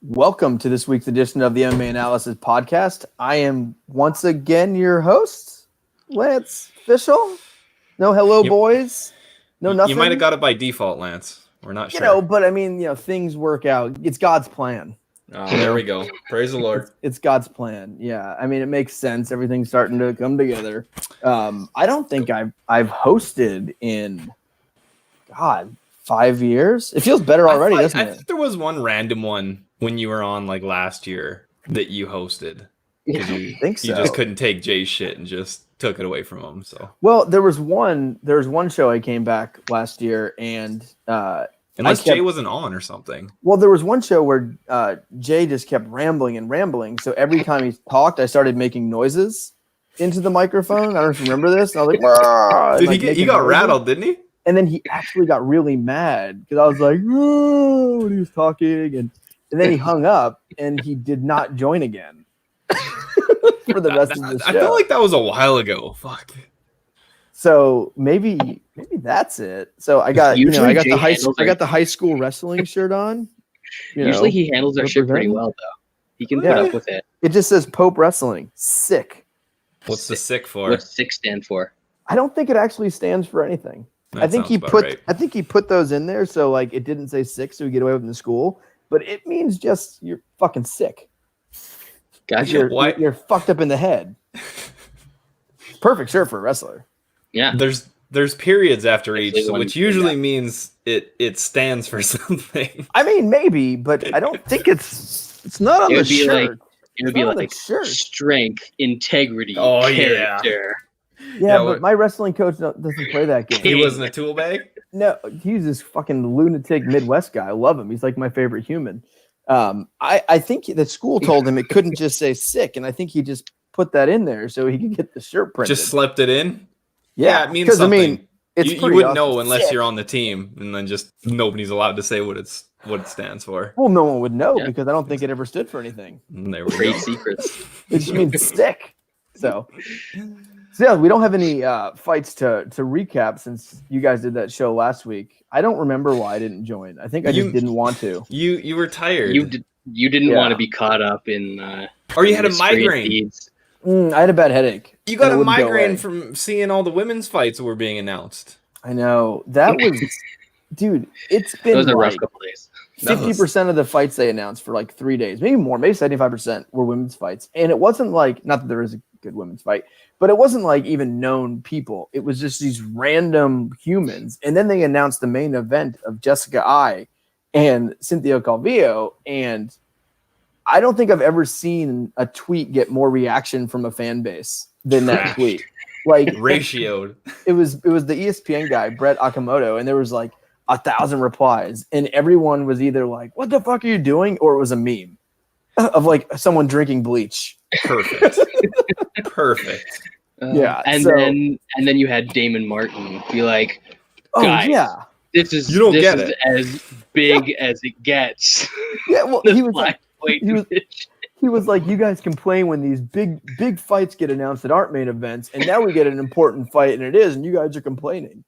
Welcome to this week's edition of the MMA Analysis podcast. I am once again your host, Lance Fishel. No hello, boys. No nothing. You might have got it by default, Lance. We're not sure. But I mean, things work out. It's God's plan. Oh, there we go. Praise the Lord. It's God's plan. Yeah, I mean, it makes sense. Everything's starting to come together. I don't think I've hosted in, 5 years. It feels better already, doesn't it? I think there was one random one when you were on like last year that you hosted. Yeah, I think so. You just couldn't take Jay's shit and just took it away from him. So there was one show I came back last year and unless Jay wasn't on or something. Well, there was one show where Jay just kept rambling. So every time he talked, I started making noises into the microphone. I don't know if you remember this. And I was like, he got rattled, didn't he? And then he actually got really mad because I was like, oh, when he was talking. And then he hung up and he did not join again for the rest of the show. I feel like that was a while ago. Fuck. So maybe that's it. So I got the high school wrestling shirt on. Usually he handles our shit pretty well though. He can put up with it. It just says Pope Wrestling. Sick. What's the sick for? What's sick stand for? I don't think it actually stands for anything. I think he put those in there so like it didn't say sick, so we get away with it in school. But it means just you're fucking sick. Gotcha. You're fucked up in the head. Perfect shirt for a wrestler. Yeah. There's periods after each, which usually means it stands for something. I mean, maybe, but I don't think it's not on the shirt. It would be like strength, integrity, character. Yeah, but my wrestling coach doesn't play that game. He wasn't a tool bag? No, he's this fucking lunatic Midwest guy. I love him. He's like my favorite human. I think the school told him it couldn't just say sick, and I think he just put that in there so he could get the shirt printed. Just slept it in? Yeah, it means something. I mean, you wouldn't know unless you're on the team, and then just nobody's allowed to say what it stands for. Well, no one would know because I don't think it ever stood for anything. There we Trade go. secrets. It just means sick. So yeah, we don't have any fights to recap since you guys did that show last week. I don't remember why I didn't join. I think I just didn't want to. You were tired. You didn't want to be caught up in or you had a migraine. I had a bad headache. You got a migraine from seeing all the women's fights that were being announced. I know. That was dude, it's been those are rough couple days. 50% of the fights they announced for like 3 days, maybe more, maybe 75% were women's fights. And it wasn't like, not that there is a good women's fight, but it wasn't like even known people. It was just these random humans. And then they announced the main event of Jessica Ai and Cynthia Calvillo. And I don't think I've ever seen a tweet get more reaction from a fan base than that tweet. Like ratioed. It was the ESPN guy, Brett Okamoto, and there was like 1,000 replies, and everyone was either like, "What the fuck are you doing?" or it was a meme of like someone drinking bleach. Perfect. Perfect. And then you had Damon Martin be like, "Guys, this is as big as it gets." Yeah, well, he was like, "You guys complain when these big fights get announced that aren't main events, and now we get an important fight, and it is, and you guys are complaining."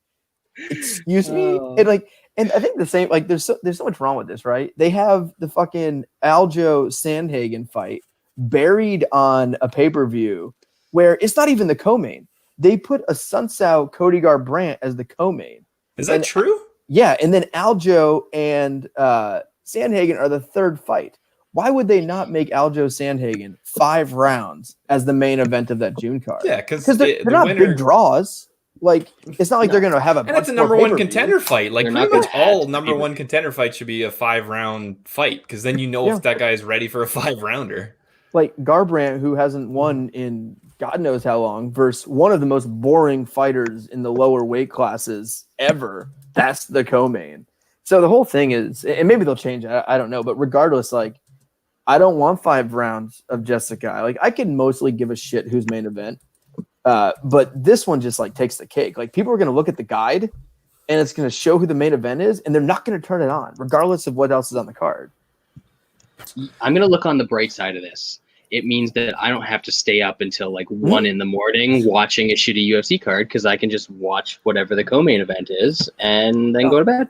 Excuse me, and I think the same. Like, there's so much wrong with this, right? They have the fucking Aljo Sandhagen fight buried on a pay-per-view where it's not even the co-main. They put a Sun Tzu Cody Garbrandt as the co-main. Is that true? Yeah, and then Aljo and Sandhagen are the third fight. Why would they not make Aljo Sandhagen 5 rounds as the main event of that June card? Yeah, because they're not big draws. Like, it's not like they're going to have a. And it's a number one contender fight. Like, pretty much all number one contender fights should be a 5-round fight because then you know if that guy's ready for a 5-rounder. Like Garbrandt, who hasn't won in God knows how long, versus one of the most boring fighters in the lower weight classes ever. That's the co-main. So the whole thing is, and maybe they'll change it. I don't know, but regardless, like, I don't want 5 rounds of Jessica. Like, I can mostly give a shit who's main event. But this one just like takes the cake. Like, people are going to look at the guide and it's going to show who the main event is, and they're not going to turn it on regardless of what else is on the card. I'm going to look on the bright side of this. It means that I don't have to stay up until like 1 in the morning watching a shitty UFC card because I can just watch whatever the co-main event is and then go to bed.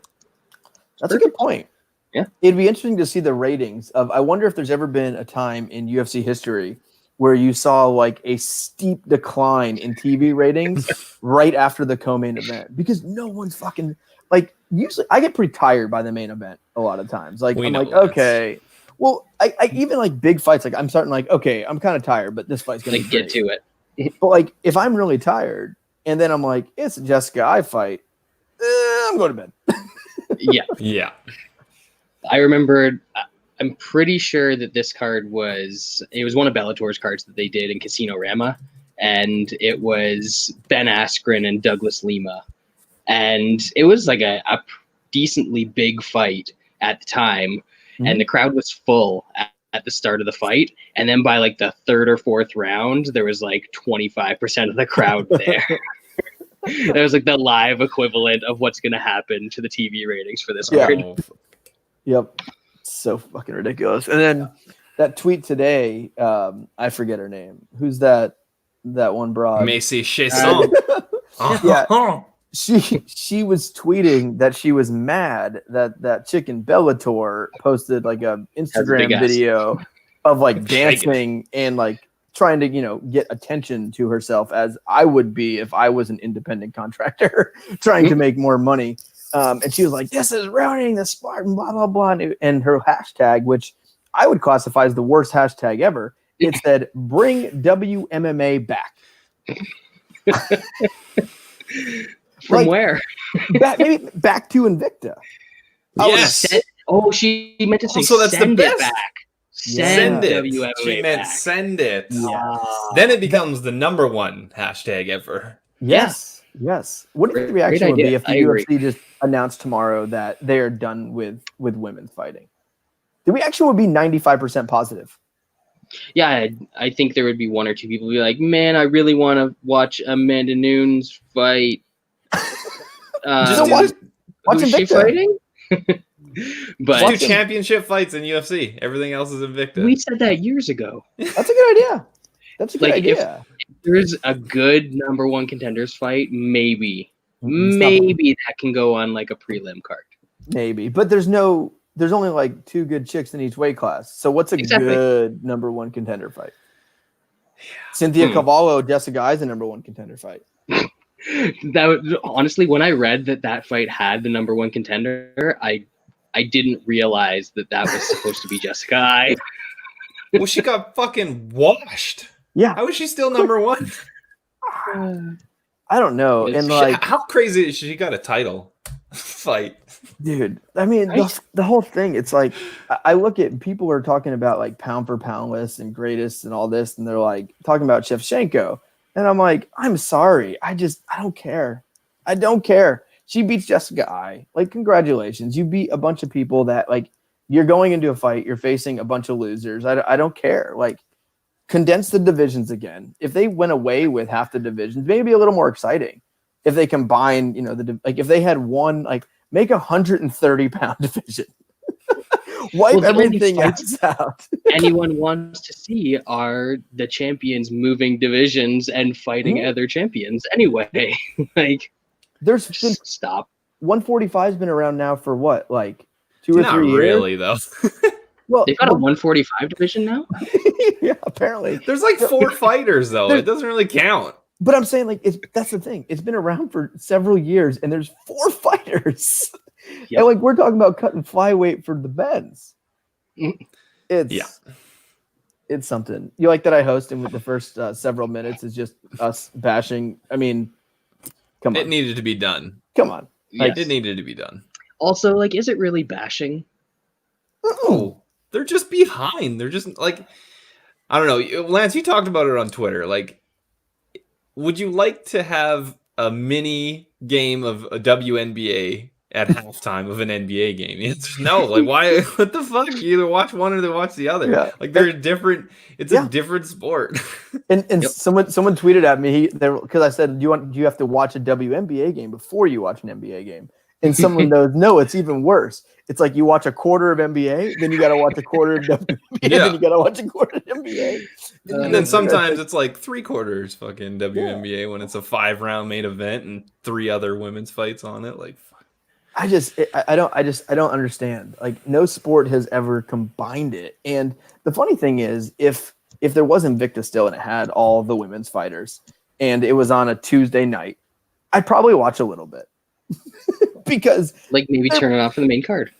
That's a good point. Yeah. It'd be interesting to see the ratings of. I wonder if there's ever been a time in UFC history where you saw like a steep decline in TV ratings right after the co-main event, because no one's fucking like. Usually, I get pretty tired by the main event a lot of times. Like I'm like, okay. Well, I even like big fights. Like I'm starting like, okay, I'm kind of tired, but this fight's gonna get to it. But like, if I'm really tired, and then I'm like, it's a Jessica I fight, I'm going to bed. Yeah. I remembered. I'm pretty sure that this card was one of Bellator's cards that they did in Casino Rama, and it was Ben Askren and Douglas Lima, and it was like a decently big fight at the time, and the crowd was full at the start of the fight, and then by like the third or fourth round, there was like 25% of the crowd there. That was like the live equivalent of what's going to happen to the TV ratings for this card. Yep. So fucking ridiculous. And then that tweet today, I forget her name. Who's that one broad? Macy Chasson. Yeah. She was tweeting that she was mad that chicken Bellator posted like a Instagram video of like dancing and like trying to, get attention to herself, as I would be if I was an independent contractor trying to make more money. And she was like, this is ruining the sport and blah, blah, blah. And her hashtag, which I would classify as the worst hashtag ever, it said, bring WMMA back. From where? Maybe back to Invicta. Yes. She meant to say also, that's send the it best. back. Send it. WMMA She meant back. send it. Yeah. Then it becomes the #1 hashtag ever. Yes. What do you think the reaction would be if the UFC agree. just announced tomorrow that they are done with women's fighting? The reaction would be 95% positive. Yeah, I think there would be one or two people be like, man, I really want to watch Amanda Nunes fight. Watch who's she Invicta. fighting? But do championship fights in UFC. Everything else is Invicta. We said that years ago. That's a good idea. That's a good idea. If there's a good #1 contenders fight, maybe that can go on like a prelim card. Maybe, but there's only like 2 good chicks in each weight class. So what's a good #1 contender fight? Yeah. Cynthia Cavallo, Jessica is a #1 contender fight. Honestly, when I read that fight had the #1 contender, I didn't realize that was supposed to be Jessica I. Well, she got fucking washed. Yeah. How is she still #1? I don't know. And like, how crazy is she got a title fight? Dude, I mean, the whole thing, it's like, I look at people are talking about like pound for pound lists and greatest and all this, and they're like talking about Shevchenko. And I'm like, I'm sorry. I don't care. I don't care. She beats Jessica I. Like, congratulations. You beat a bunch of people that, like, you're going into a fight. You're facing a bunch of losers. I don't care. Like, condense the divisions again. If they went away with half the divisions, maybe a little more exciting. If they combine, if they had one, like, make a 130-pound division. Wipe everything else out. Anyone wants to see are the champions moving divisions and fighting other champions anyway. Like, there's been stop. 145's been around now for what, like 2 or 3 years? Not really, though. Well, they've got a 145 division now. Yeah, apparently. There's like 4 fighters though. It doesn't really count. But I'm saying, like, that's the thing. It's been around for several years, and there's 4 fighters. Yep. And like, we're talking about cutting flyweight for the men's. It's something. You like that I host, and with the first several minutes is just us bashing. I mean, come on. It needed to be done. Come on. Like, it needed to be done. Also, like, is it really bashing? Oh, they're just behind. They're just like, I don't know. Lance, you talked about it on Twitter. Like, would you like to have a mini game of a WNBA at halftime of an NBA game? It's no. Like, why? What the fuck? You either watch one or they watch the other. Yeah. Like, they're different. It's a different sport. And someone tweeted at me because I said, do you have to watch a WNBA game before you watch an NBA game? And someone knows, no, it's even worse. It's like you watch a quarter of NBA, then you got to watch a quarter of WNBA, then you got to watch a quarter of NBA. And then sometimes it's like 3/4 fucking WNBA when it's a 5-round main event and 3 other women's fights on it. Like, fuck. I don't understand. Like, no sport has ever combined it. And the funny thing is, if there was Invicta still and it had all the women's fighters and it was on a Tuesday night, I'd probably watch a little bit because like maybe turn it off for the main card.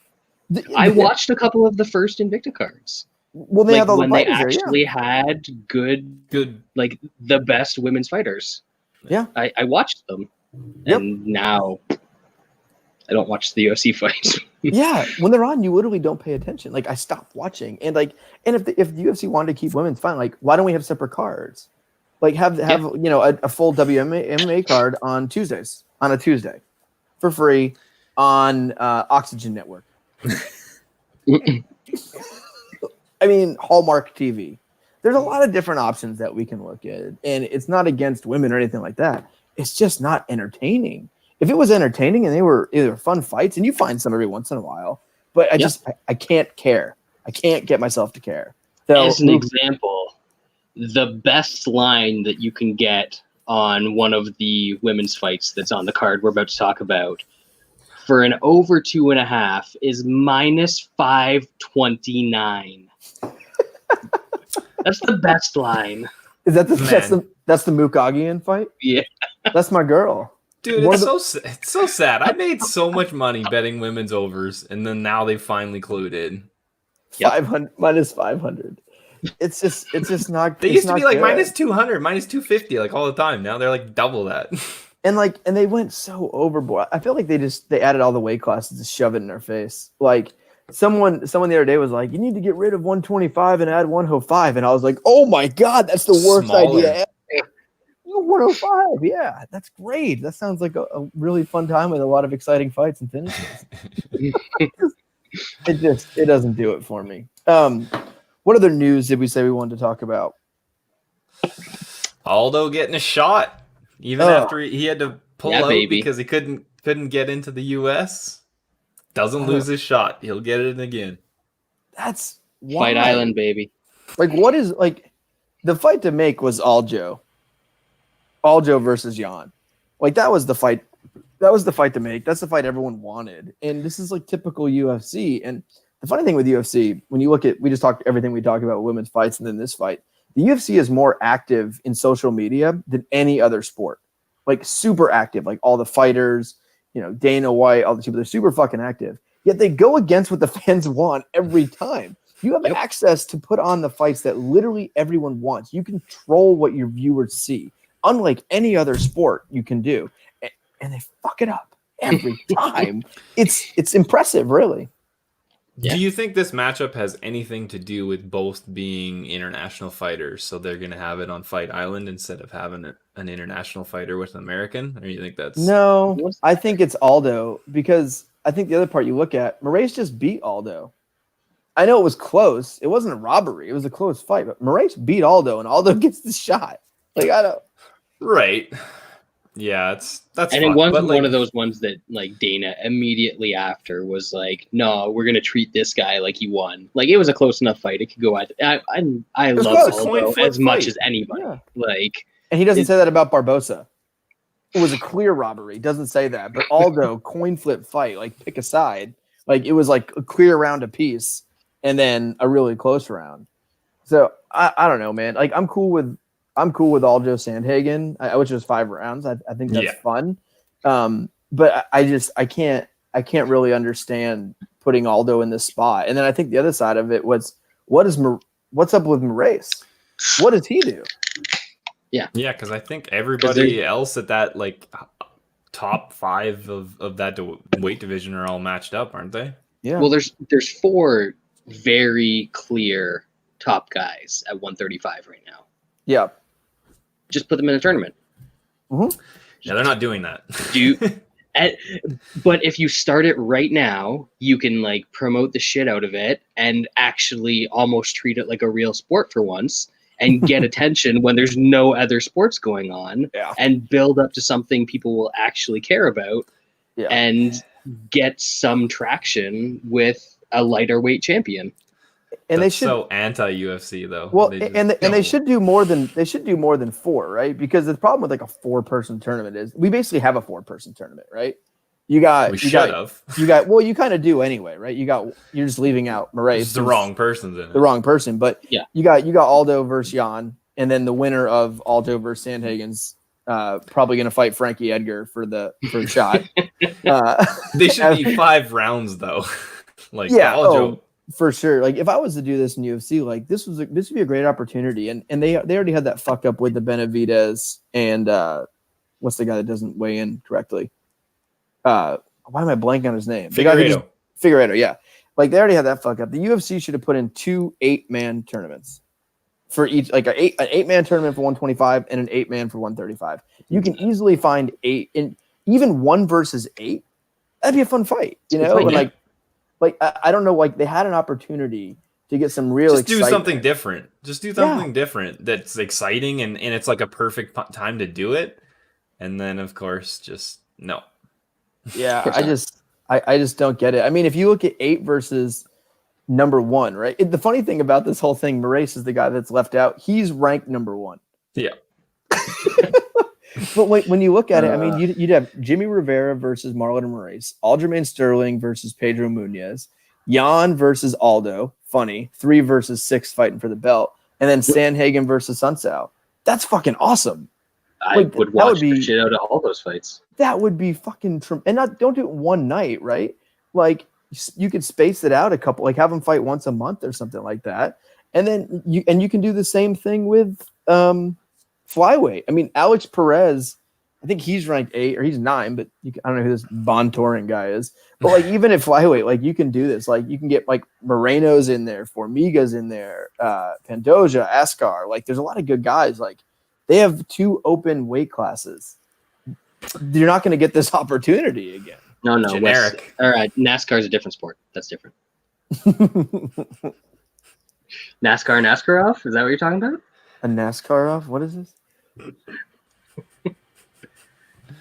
I watched a couple of the first Invicta cards. Well, they like have all when the they fighters actually had good, like the best women's fighters. Yeah, I watched them, and now I don't watch the UFC fights. Yeah, when they're on, you literally don't pay attention. Like, I stopped watching, and if the UFC wanted to keep women's, fine. Like, why don't we have separate cards? Like, have a full WMMA card on Tuesdays, on a Tuesday, for free on Oxygen Network. I mean, Hallmark TV. There's a lot of different options that we can look at, and it's not against women or anything like that. It's just not entertaining. If it was entertaining and they were either fun fights, and you find some every once in a while, but I can't care. I can't get myself to care. So, as an example, the best line that you can get on one of the women's fights that's on the card we're about to talk about for an over 2.5 is -529. That's the best line. Is that that's the Boo Gaughan fight? Yeah, that's my girl. Dude, it's so sad. I made so much money betting women's overs, and then now they finally clued in. 500 -500. It's just not. They used to be like -200, -250, like all the time. Now they're like double that. And they went so overboard. I feel like they added all the weight classes to shove it in their face. Like someone the other day was like, you need to get rid of 125 and add 105, and I was like, oh my god, that's the worst idea ever. 105, yeah, that's great. That sounds like a really fun time with a lot of exciting fights and finishes. It doesn't do it for me. What other news did we say we wanted to talk about? Aldo getting a shot, even after he had to pull out because he couldn't get into the US. Doesn't lose his shot. He'll get it again. That's Fight Island, baby. Like, what is the fight to make was Aljo versus Jan. Like, that was the fight. That was the fight to make. That's the fight everyone wanted. And this is like typical UFC. And the funny thing with UFC, when you look at, we just talked everything we talked about women's fights and then this fight, the UFC is more active in social media than any other sport. Like, super active. Like, all the fighters, Dana White, all the people, they're super fucking active. Yet they go against what the fans want every time. You have access to put on the fights that literally everyone wants. You control what your viewers see. Unlike any other sport you can do. And they fuck it up every time. It's impressive, really. Yeah. Do you think this matchup has anything to do with both being international fighters, so they're going to have it on Fight Island instead of having an international fighter with an American? Or you think that's... No, I think it's Aldo, because I think the other part you look at, Moraes just beat Aldo. I know it was close. It wasn't a robbery. It was a close fight, but Moraes beat Aldo, and Aldo gets the shot. Like, I don't... Right. Yeah, that's and it wasn't one of those ones that like Dana immediately after was like, no, we're gonna treat this guy like he won. Like, it was a close enough fight. It could go either. I love Aldo as much as anybody. Yeah. Like, and he doesn't say that about Barbosa. It was a clear robbery. Doesn't say that, but Aldo coin flip fight, like pick a side. Like, it was like a clear round apiece, and then a really close round. So I don't know, man. Like, I'm cool with Aljo Sandhagen, which was 5 rounds. I think that's fun. But I can't really understand putting Aldo in this spot. And then I think the other side of it was, what's up with Moraes? What does he do? Yeah, because I think everybody else at that like top 5 of that weight division are all matched up, aren't they? Yeah. Well, there's 4 very clear top guys at 135 right now. Yeah. Just put them in a tournament. Mm-hmm. Yeah, they're not doing that. But if you start it right now, you can like promote the shit out of it and actually almost treat it like a real sport for once and get attention when there's no other sports going on and build up to something people will actually care about and get some traction with a lighter weight champion. And That's they should so anti-UFC though. Well, they should do more than 4, right? Because the problem with like a 4-person tournament is we basically have a 4-person tournament, right? You got well, you kind of do anyway, right? You're just leaving out Moraes. It's the wrong person's in it. The wrong person, but yeah, you got Aldo versus Jan, and then the winner of Aldo versus Sandhagen's probably going to fight Frankie Edgar for the shot. They should be 5 rounds though. Aldo. For sure. Like if I was to do this in UFC, like this would be a great opportunity. And they already had that fuck up with the Benavidez and what's the guy that doesn't weigh in correctly? Why am I blanking on his name? Figueiredo, yeah. Like they already had that fuck up. The UFC should have put in 2 8-man tournaments for each, like an 8-man tournament for 125 and an 8-man for 135. You can easily find 8 and even 1 versus 8. That'd be a fun fight, you know? And like I don't know, like they had an opportunity to get some real excitement. Do something different. Just do something different that's exciting and it's like a perfect time to do it. And then of course just no. Yeah, I just don't get it. I mean, if you look at 8 versus number 1, right? The funny thing about this whole thing, Moraes is the guy that's left out. He's ranked number 1. Yeah. But when you look at it, I mean, you'd have Jimmy Rivera versus Marlon Moraes, Aljamain Sterling versus Pedro Munez, Jan versus Aldo, funny, 3 versus 6 fighting for the belt, and then Sandhagen versus Sunsao. That's fucking awesome. I would watch the shit out of all those fights. That would be fucking and don't do it one night, right? Like you could space it out a couple, like have them fight once a month or something like that, and then you can do the same thing with flyweight. I mean, Alex Perez, I think he's ranked 8 or he's 9, but I don't know who this Bontorin guy is. But like even at flyweight, like you can do this. Like you can get like Moreno's in there, Formiga's in there, Pantoja, Askar. Like there's a lot of good guys. Like they have 2 open weight classes. You're not going to get this opportunity again. No. Generic. All right, NASCAR is a different sport. That's different. NASCAR off? Is that what you're talking about? A NASCAR off? What is this?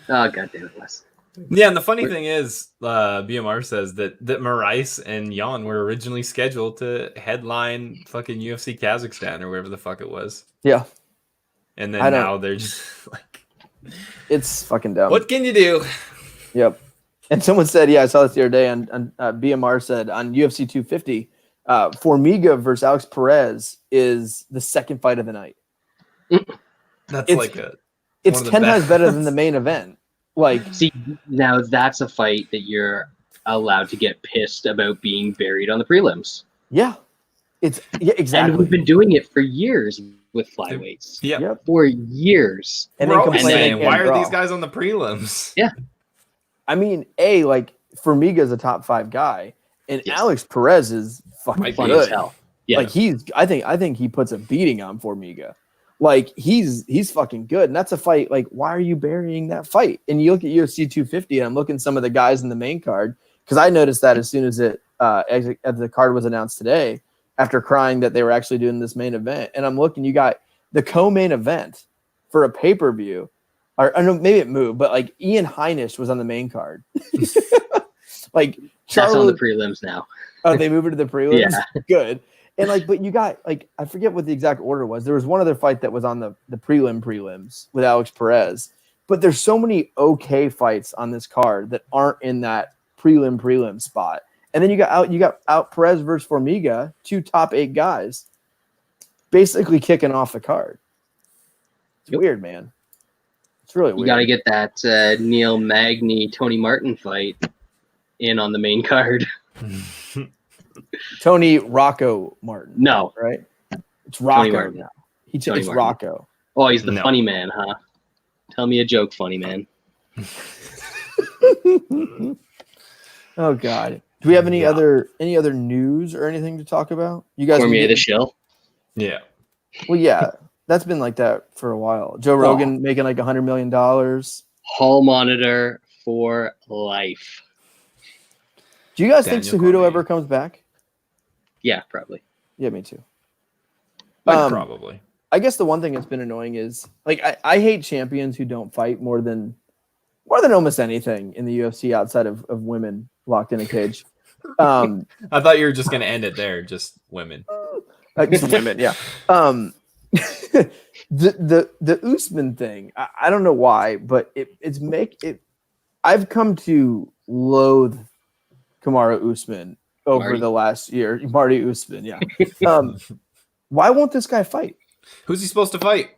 Oh, God damn it, Wes. Yeah, and the funny thing is, BMR says that Moraes and Jan were originally scheduled to headline fucking UFC Kazakhstan or wherever the fuck it was. Yeah. And then now they're just like... It's fucking dumb. What can you do? Yep. And someone said, I saw this the other day on BMR said on UFC 250, Formiga versus Alex Perez is the second fight of the night. It's 10 times better than the main event. Like, see, now that's a fight that you're allowed to get pissed about being buried on the prelims. Yeah, exactly. And we've been doing it for years with flyweights. Yeah, for years. And then complaining, why are these guys on the prelims? Yeah, I mean, like Formiga's a top 5 guy, and Alex Perez is fucking funny good. As hell. Yeah, like I think he puts a beating on Formiga. Like he's fucking good, and that's a fight. Like, why are you burying that fight? And you look at UFC 250, and I'm looking at some of the guys in the main card because I noticed that as soon as as the card was announced today, after crying that they were actually doing this main event, and I'm looking, you got the co-main event for a pay-per-view, or I don't know, maybe it moved, but like Ian Heinisch was on the main card. Like that's on the prelims now. Oh, they moved it to the prelims. Yeah, good. And like, but you got like, I forget what the exact order was. There was one other fight that was on the prelims with Alex Perez, but there's so many okay fights on this card that aren't in that prelim spot. And then you got out Perez versus Formiga, 2 top 8 guys, basically kicking off the card. It's weird, man. It's really weird. You got to get that Neil Magny Tony Martin fight in on the main card. Tony Rocco Martin. No. Right? It's Rocco now. It's Martin. Rocco. Oh, he's the funny man, huh? Tell me a joke, funny man. Oh, God. Do we have any other news or anything to talk about? You guys Cormier the Shill? Yeah. Well, yeah. That's been like that for a while. Joe Rogan making like $100 million. Hall monitor for life. Do you guys think Cejudo ever comes back? Yeah, probably. Yeah, me too. Probably. I guess the one thing that's been annoying is like I hate champions who don't fight more than almost anything in the UFC outside of women locked in a cage. I thought you were just gonna end it there, just women. Just women, yeah. The Usman thing, I don't know why, but I've come to loathe Kamaru Usman over Marty? the last year. Marty Usman, yeah. Why won't this guy fight? Who's he supposed to fight?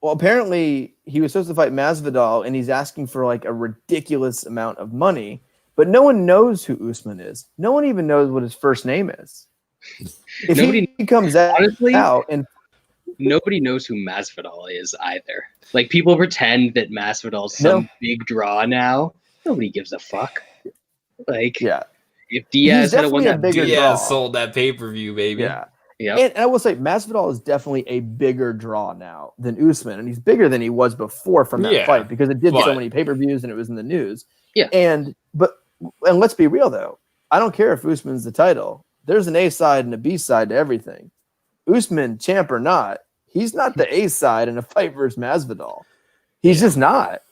Well, apparently he was supposed to fight Masvidal, and he's asking for like a ridiculous amount of money. But no one knows who Usman is. No one even knows what his first name is. If he comes honestly, out and nobody knows who Masvidal is either. Like, people pretend that Masvidal's some big draw now. Nobody gives a fuck. Like, yeah, if Diaz had won that, bigger draw. Diaz sold that pay-per-view, baby. Yeah. Yeah. And I will say Masvidal is definitely a bigger draw now than Usman, and he's bigger than he was before from that fight because it did so many pay-per-views and it was in the news. Yeah. And let's be real though. I don't care if Usman's the title. There's an A side and a B side to everything. Usman, champ or not, he's not the A side in a fight versus Masvidal. He's just not.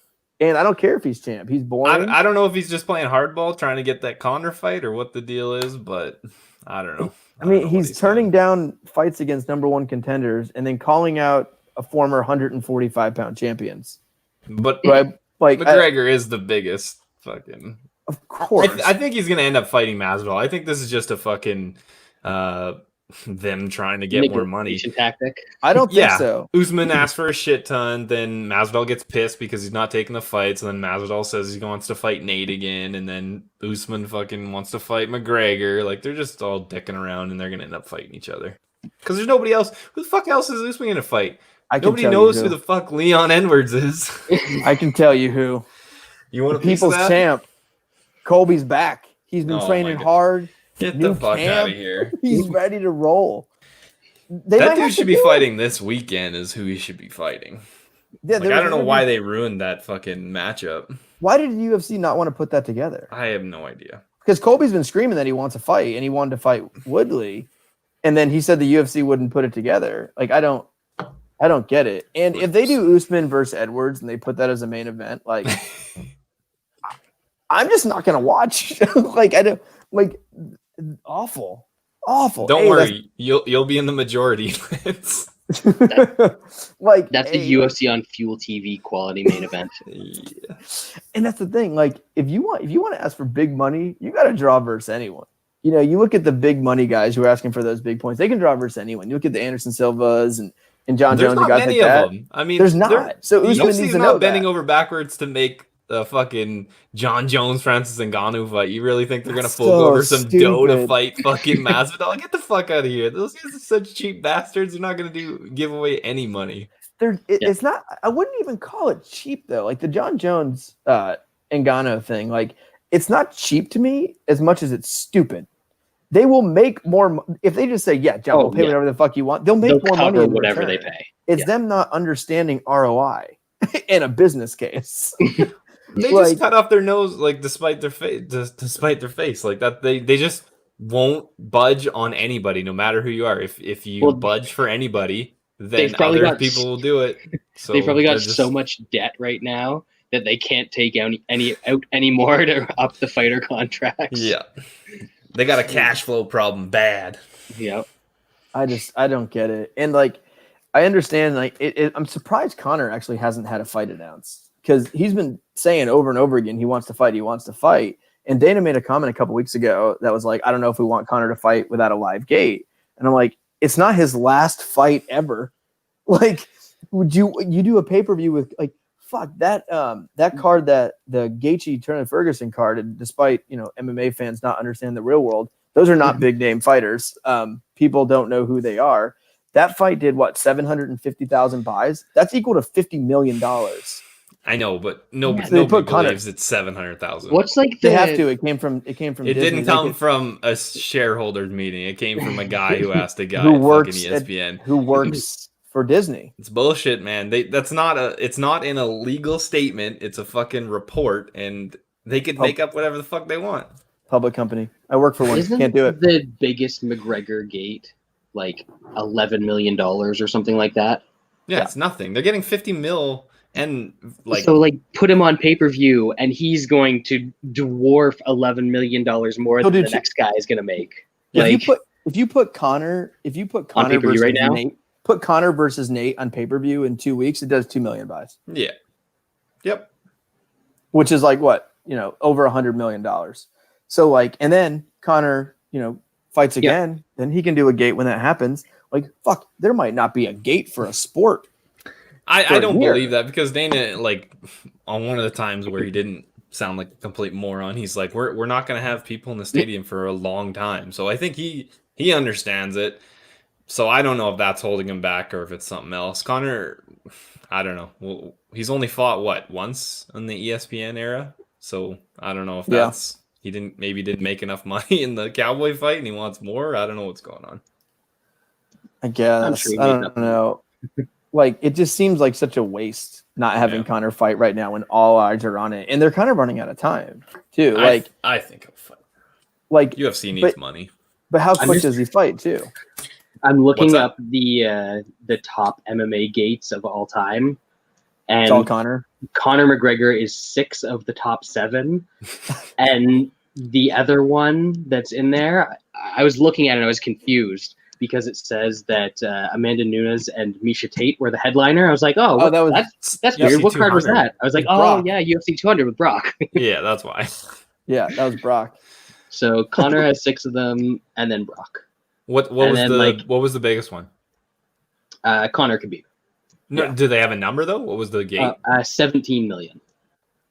And I don't care if he's champ. He's boring. I don't know if he's just playing hardball trying to get that Conor fight or what the deal is, but I don't know. I mean, he's turning down fights against number one contenders and then calling out a former 145-pound champions. But right? Like McGregor is the biggest fucking. Of course. I think he's going to end up fighting Masvidal. I think this is just a fucking them trying to get more money. Tactic. I don't think so. Usman asked for a shit ton, then Masvidal gets pissed because he's not taking the fights, and then Masvidal says he wants to fight Nate again, and then Usman fucking wants to fight McGregor. Like, they're just all dicking around, and they're going to end up fighting each other. Because there's nobody else. Who the fuck else is Usman going to fight? Nobody knows who the fuck Leon Edwards is. I can tell you who. You want a People's champ. Colby's back. He's been training hard. Get the fuck out of here. He's ready to roll. That dude should be fighting this weekend is who he should be fighting. Yeah, I don't know why they ruined that fucking matchup. Why did the UFC not want to put that together? I have no idea. Because Colby's been screaming that he wants to fight, and he wanted to fight Woodley, and then he said the UFC wouldn't put it together. Like, I don't get it. And if they do Usman versus Edwards and they put that as a main event, like, I'm just not gonna watch. Awful. Don't worry, you'll be in the majority. That's the UFC on Fuel TV quality main event. Yeah. And that's the thing. Like, if you want to ask for big money, you got to draw versus anyone. You know, you look at the big money guys who are asking for those big points. They can draw versus anyone. You look at the Anderson Silvas and John Jones and guys like that. Them. I mean, there's not. So Usman needs to know bending over backwards to make the fucking John Jones, Francis Ngannou fight. You really think they're gonna fold over some dough to fight fucking Masvidal? Get the fuck out of here! Those guys are such cheap bastards. They're not gonna give away any money. It's not. I wouldn't even call it cheap though. Like the John Jones Ngannou thing. Like, it's not cheap to me as much as it's stupid. They will make more if they just say, "Yeah, John, we'll pay whatever the fuck you want." They'll make more money in whatever return. they pay. It's them not understanding ROI in a business case. They just cut off their nose, like despite their face, like that. They just won't budge on anybody, no matter who you are. If you budge for anybody, then other people will do it. So they've probably got so much debt right now that they can't take out any more to up the fighter contracts. Yeah, they got a cash flow problem bad. Yep. I don't get it, and like I understand, like I'm surprised Conor actually hasn't had a fight announced. Because he's been saying over and over again he wants to fight. And Dana made a comment a couple weeks ago that was like, I don't know if we want Conor to fight without a live gate. And I'm like, it's not his last fight ever. Like, would you do a pay-per-view with like that card, that the Gaethje Turner Ferguson card, and despite MMA fans not understand the real world, those are not big name fighters. People don't know who they are. That fight did what, 750,000 buys? That's equal to $50 million. I know, but nobody believes it's 700,000. What's like they have to? It came from. It Disney. didn't come from a shareholders meeting. It came from a guy who asked a guy who at works ESPN who works for Disney. It's bullshit, man. It's not in a legal statement. It's a fucking report, and they could make up whatever the fuck they want. Public company. I work for one. Can't do it. The biggest McGregor gate, like $11 million or something like that. Yeah, it's nothing. They're getting 50 mil. And put him on pay-per-view, and he's going to dwarf $11 million more than the next guy is going to make. If you put Conor versus right now, Nate, put Conor versus Nate on pay-per-view in 2 weeks, it does 2 million buys. Yeah. Yep. Which is like what, over $100 million. So like, and then Conor, fights again, then he can do a gate when that happens. Like, fuck, there might not be a gate for a sport. I don't believe that, because Dana, like, on one of the times where he didn't sound like a complete moron, he's like, we're not going to have people in the stadium for a long time. So I think he understands it. So I don't know if that's holding him back or if it's something else. Conor, I don't know. Well, he's only fought once in the ESPN era. So I don't know if that's he didn't make enough money in the Cowboy fight and he wants more. I don't know what's going on. I guess I don't know. Like, it just seems like such a waste not having Conor fight right now when all eyes are on it, and they're kind of running out of time too. I think he'll fight. Like, UFC needs money, but how quick does he fight too? I'm looking up the top MMA gates of all time, and it's all Conor. Conor McGregor is 6 of the top 7, and the other one that's in there, I was looking at it and I was confused because it says that Amanda Nunes and Miesha Tate were the headliner. I was like, that's weird. What card was that? I was like, UFC 200 with Brock. Yeah, that's why. Yeah, that was Brock. So Conor has 6 of them, and then Brock. What was the biggest one? Conor Khabib. No, do they have a number though? What was the gate? 17 million.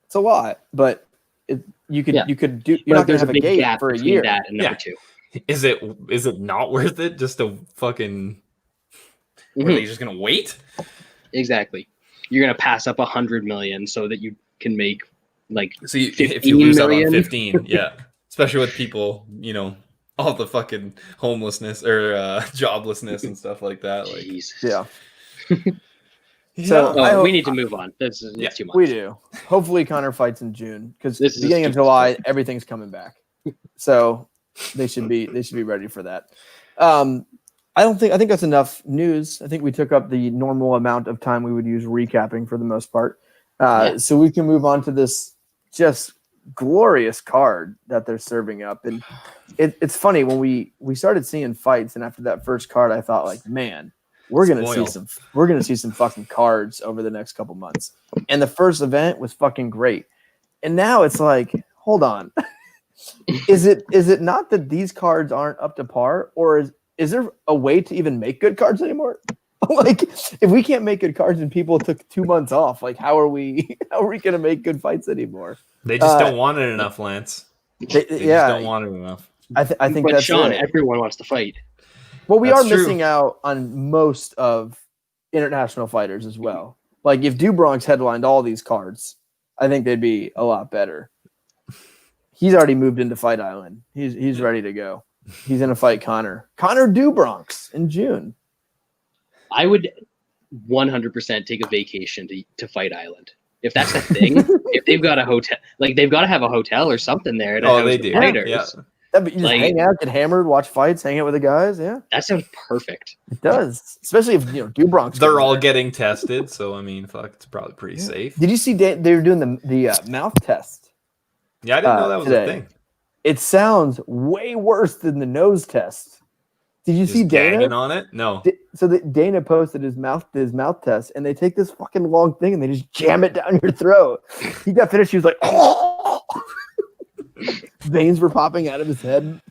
It's a lot, but you could do. You're not going to have a gate gap for a year. That and number 2. Is it not worth it just to fucking? Are they just gonna wait? Exactly. You're gonna pass up 100 million so that you can make like. So if you lose out on 15, especially with people, all the fucking homelessness or joblessness and stuff like that. Like, yeah. So we need to move on. This is too much. We do. Hopefully, Conor fights in June, because beginning of July, everything's coming back. So they should be ready for that. I think that's enough news. I think we took up the normal amount of time we would use recapping for the most part. So we can move on to this just glorious card that they're serving up. And it's funny, when we started seeing fights, and after that first card, I thought, like, man, we're gonna see some fucking cards over the next couple months. And the first event was fucking great. And now it's like, hold on. Is it not that these cards aren't up to par, or is there a way to even make good cards anymore? Like, if we can't make good cards and people took 2 months off, like, how are we gonna make good fights anymore? They just don't want it enough, Lance. They just don't want it enough. I think but that's Sean, it. everyone wants to fight. Well, we are missing out on most of international fighters as well. Like, if Dubronk's headlined all these cards, I think they'd be a lot better. He's already moved into Fight Island. He's ready to go. He's going to fight Conor Dubronx in June. I would 100% take a vacation to Fight Island. If that's the thing, if they've got a hotel, like, they've got to have a hotel or something there to house the fighters. Yeah. You just hang out, get hammered, watch fights, hang out with the guys. Yeah, that sounds perfect. It does, especially if Dubronx. They're all getting tested, so I mean, fuck, it's probably pretty safe. Did you see they were doing the mouth test? Yeah, I didn't know that was a thing. It sounds way worse than the nose test. Did you see Dana on it? No. So Dana posted his mouth test, and they take this fucking long thing and they just jam it down your throat. He got finished. He was like, oh. Veins were popping out of his head.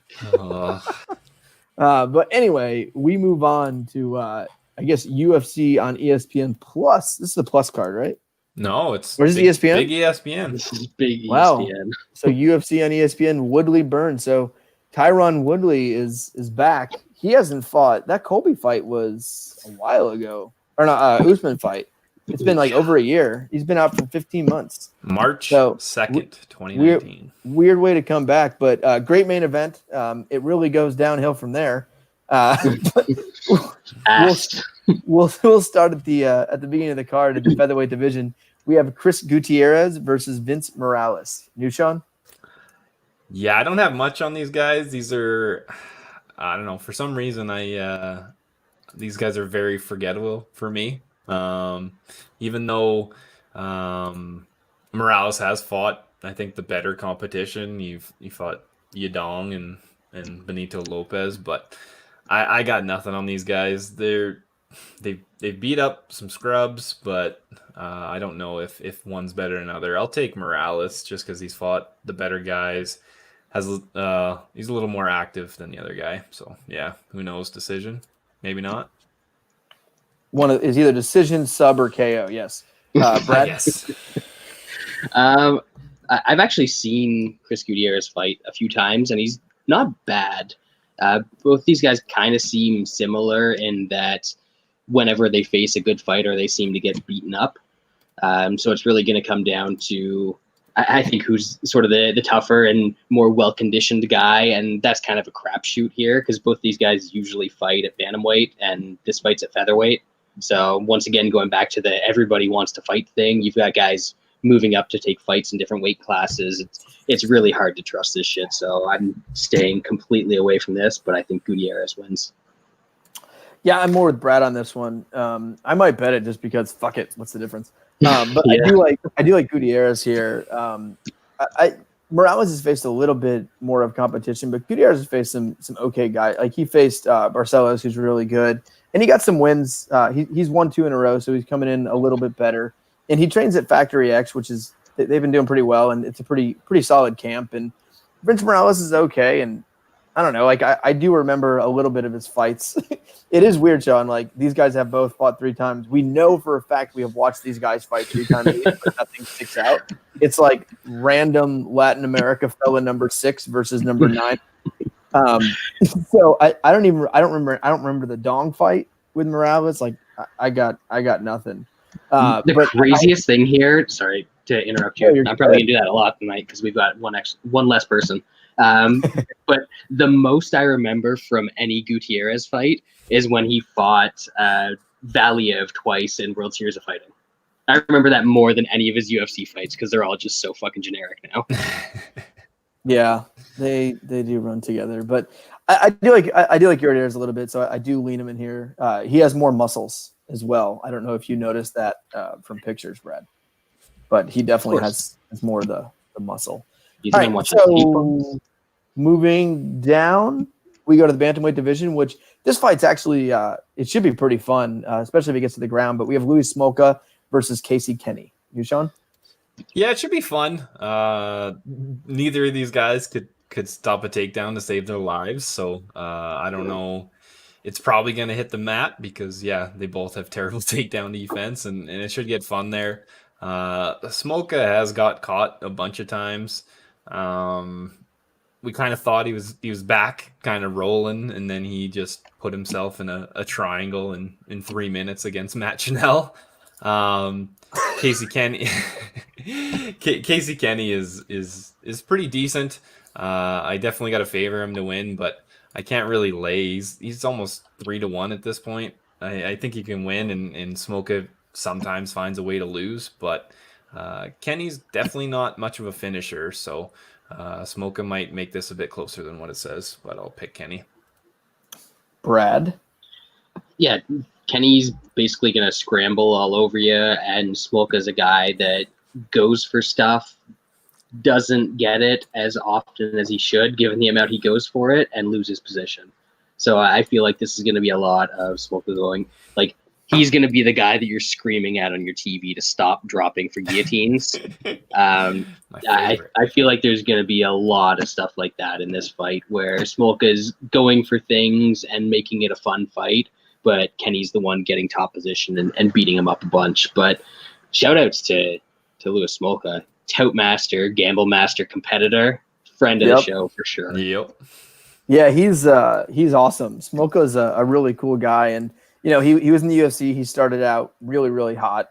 But anyway, we move on to I guess UFC on ESPN Plus. This is a Plus card, right? No, it's where's ESPN? Big ESPN. This is big wow. ESPN. So UFC on ESPN, Woodley Burns. So Tyron Woodley is back. He hasn't fought. That Colby fight was a while ago, or not? Usman fight. It's been like over a year. He's been out for 15 months. March 2nd, 2019. Weird way to come back, but great main event. It really goes downhill from there. We'll start at the beginning of the card at the featherweight division. We have Chris Gutierrez versus Vince Morales. New Sean? Yeah, I don't have much on these guys. These are, I don't know, for some reason these guys are very forgettable for me. Even though Morales has fought, I think, the better competition. He fought Yadong and Benito Lopez, but I got nothing on these guys. They're they've beat up some scrubs, but I don't know if one's better than another. I'll take Morales just because he's fought the better guys. He's a little more active than the other guy. So yeah, who knows? Decision, maybe not. One is either decision, sub, or KO. Yes, Brad. Yes. I've actually seen Chris Gutierrez fight a few times, and he's not bad. Both these guys kind of seem similar in that whenever they face a good fighter, they seem to get beaten up. So it's really going to come down to, I think, who's sort of the tougher and more well-conditioned guy, and that's kind of a crapshoot here because both these guys usually fight at bantamweight, and this fight's at featherweight. So once again, going back to the everybody wants to fight thing, you've got guys moving up to take fights in different weight classes. It's really hard to trust this shit. So I'm staying completely away from this, but I think Gutierrez wins. Yeah, I'm more with Brad on this one. I might bet it just because fuck it, what's the difference? But Yeah. I do like Gutierrez here. Morales has faced a little bit more of competition, but Gutierrez has faced some okay guys. Like he faced Barcelos, who's really good, and he got some wins. He's won 2 in a row, so he's coming in a little bit better. And he trains at Factory X, which is they've been doing pretty well, and it's a pretty solid camp. And Vince Morales is okay, and I don't know. Like I do remember a little bit of his fights. It is weird, Sean. Like these guys have both fought 3 times. We know for a fact we have watched these guys fight 3 times, but nothing sticks out. It's like random Latin America fella number 6 versus number 9. So I don't remember the Dong fight with Morales. Like I got nothing. The craziest thing here. Sorry to interrupt you. I'm probably gonna do that a lot tonight because we've got one less person. But the most I remember from any Gutierrez fight is when he fought Valiev twice in World Series of Fighting. I remember that more than any of his UFC fights because they're all just so fucking generic now. Yeah, they do run together, but I do like Gutierrez a little bit, so I do lean him in here. He has more muscles as well. I don't know if you noticed that from pictures, Brad, but he definitely has more of the muscle. He's All right, so moving down, we go to the bantamweight division, which this fight's actually it should be pretty fun, especially if it gets to the ground. But we have Louis Smolka versus Casey Kenny. You, Sean? Yeah, it should be fun. Neither of these guys could stop a takedown to save their lives, so I don't know. It's probably going to hit the mat because, they both have terrible takedown defense, and it should get fun there. Smolka has got caught a bunch of times. We kind of thought he was back, kind of rolling, and then he just put himself in a triangle in 3 minutes against Matt Chanel. Casey Kenny is pretty decent. I definitely got to favor him to win, but I can't really lay. He's almost 3-1 at this point. I think he can win, and Smolka sometimes finds a way to lose, but Kenny's definitely not much of a finisher, so Smolka might make this a bit closer than what it says, but I'll pick Kenny. Brad? Yeah, Kenny's basically going to scramble all over you, and Smolka's a guy that goes for stuff, doesn't get it as often as he should, given the amount he goes for it, and loses position. So I feel like this is going to be a lot of Smolka going, like, he's going to be the guy that you're screaming at on your TV to stop dropping for guillotines. I feel like there's going to be a lot of stuff like that in this fight where Smolka is going for things and making it a fun fight, but Kenny's the one getting top position and beating him up a bunch. But shout outs to Louis Smolka, tout master, gamble master, competitor, friend of the show for sure. Yep. Yeah, he's awesome. Smolka's a really cool guy, and he was in the UFC. He started out really, really hot,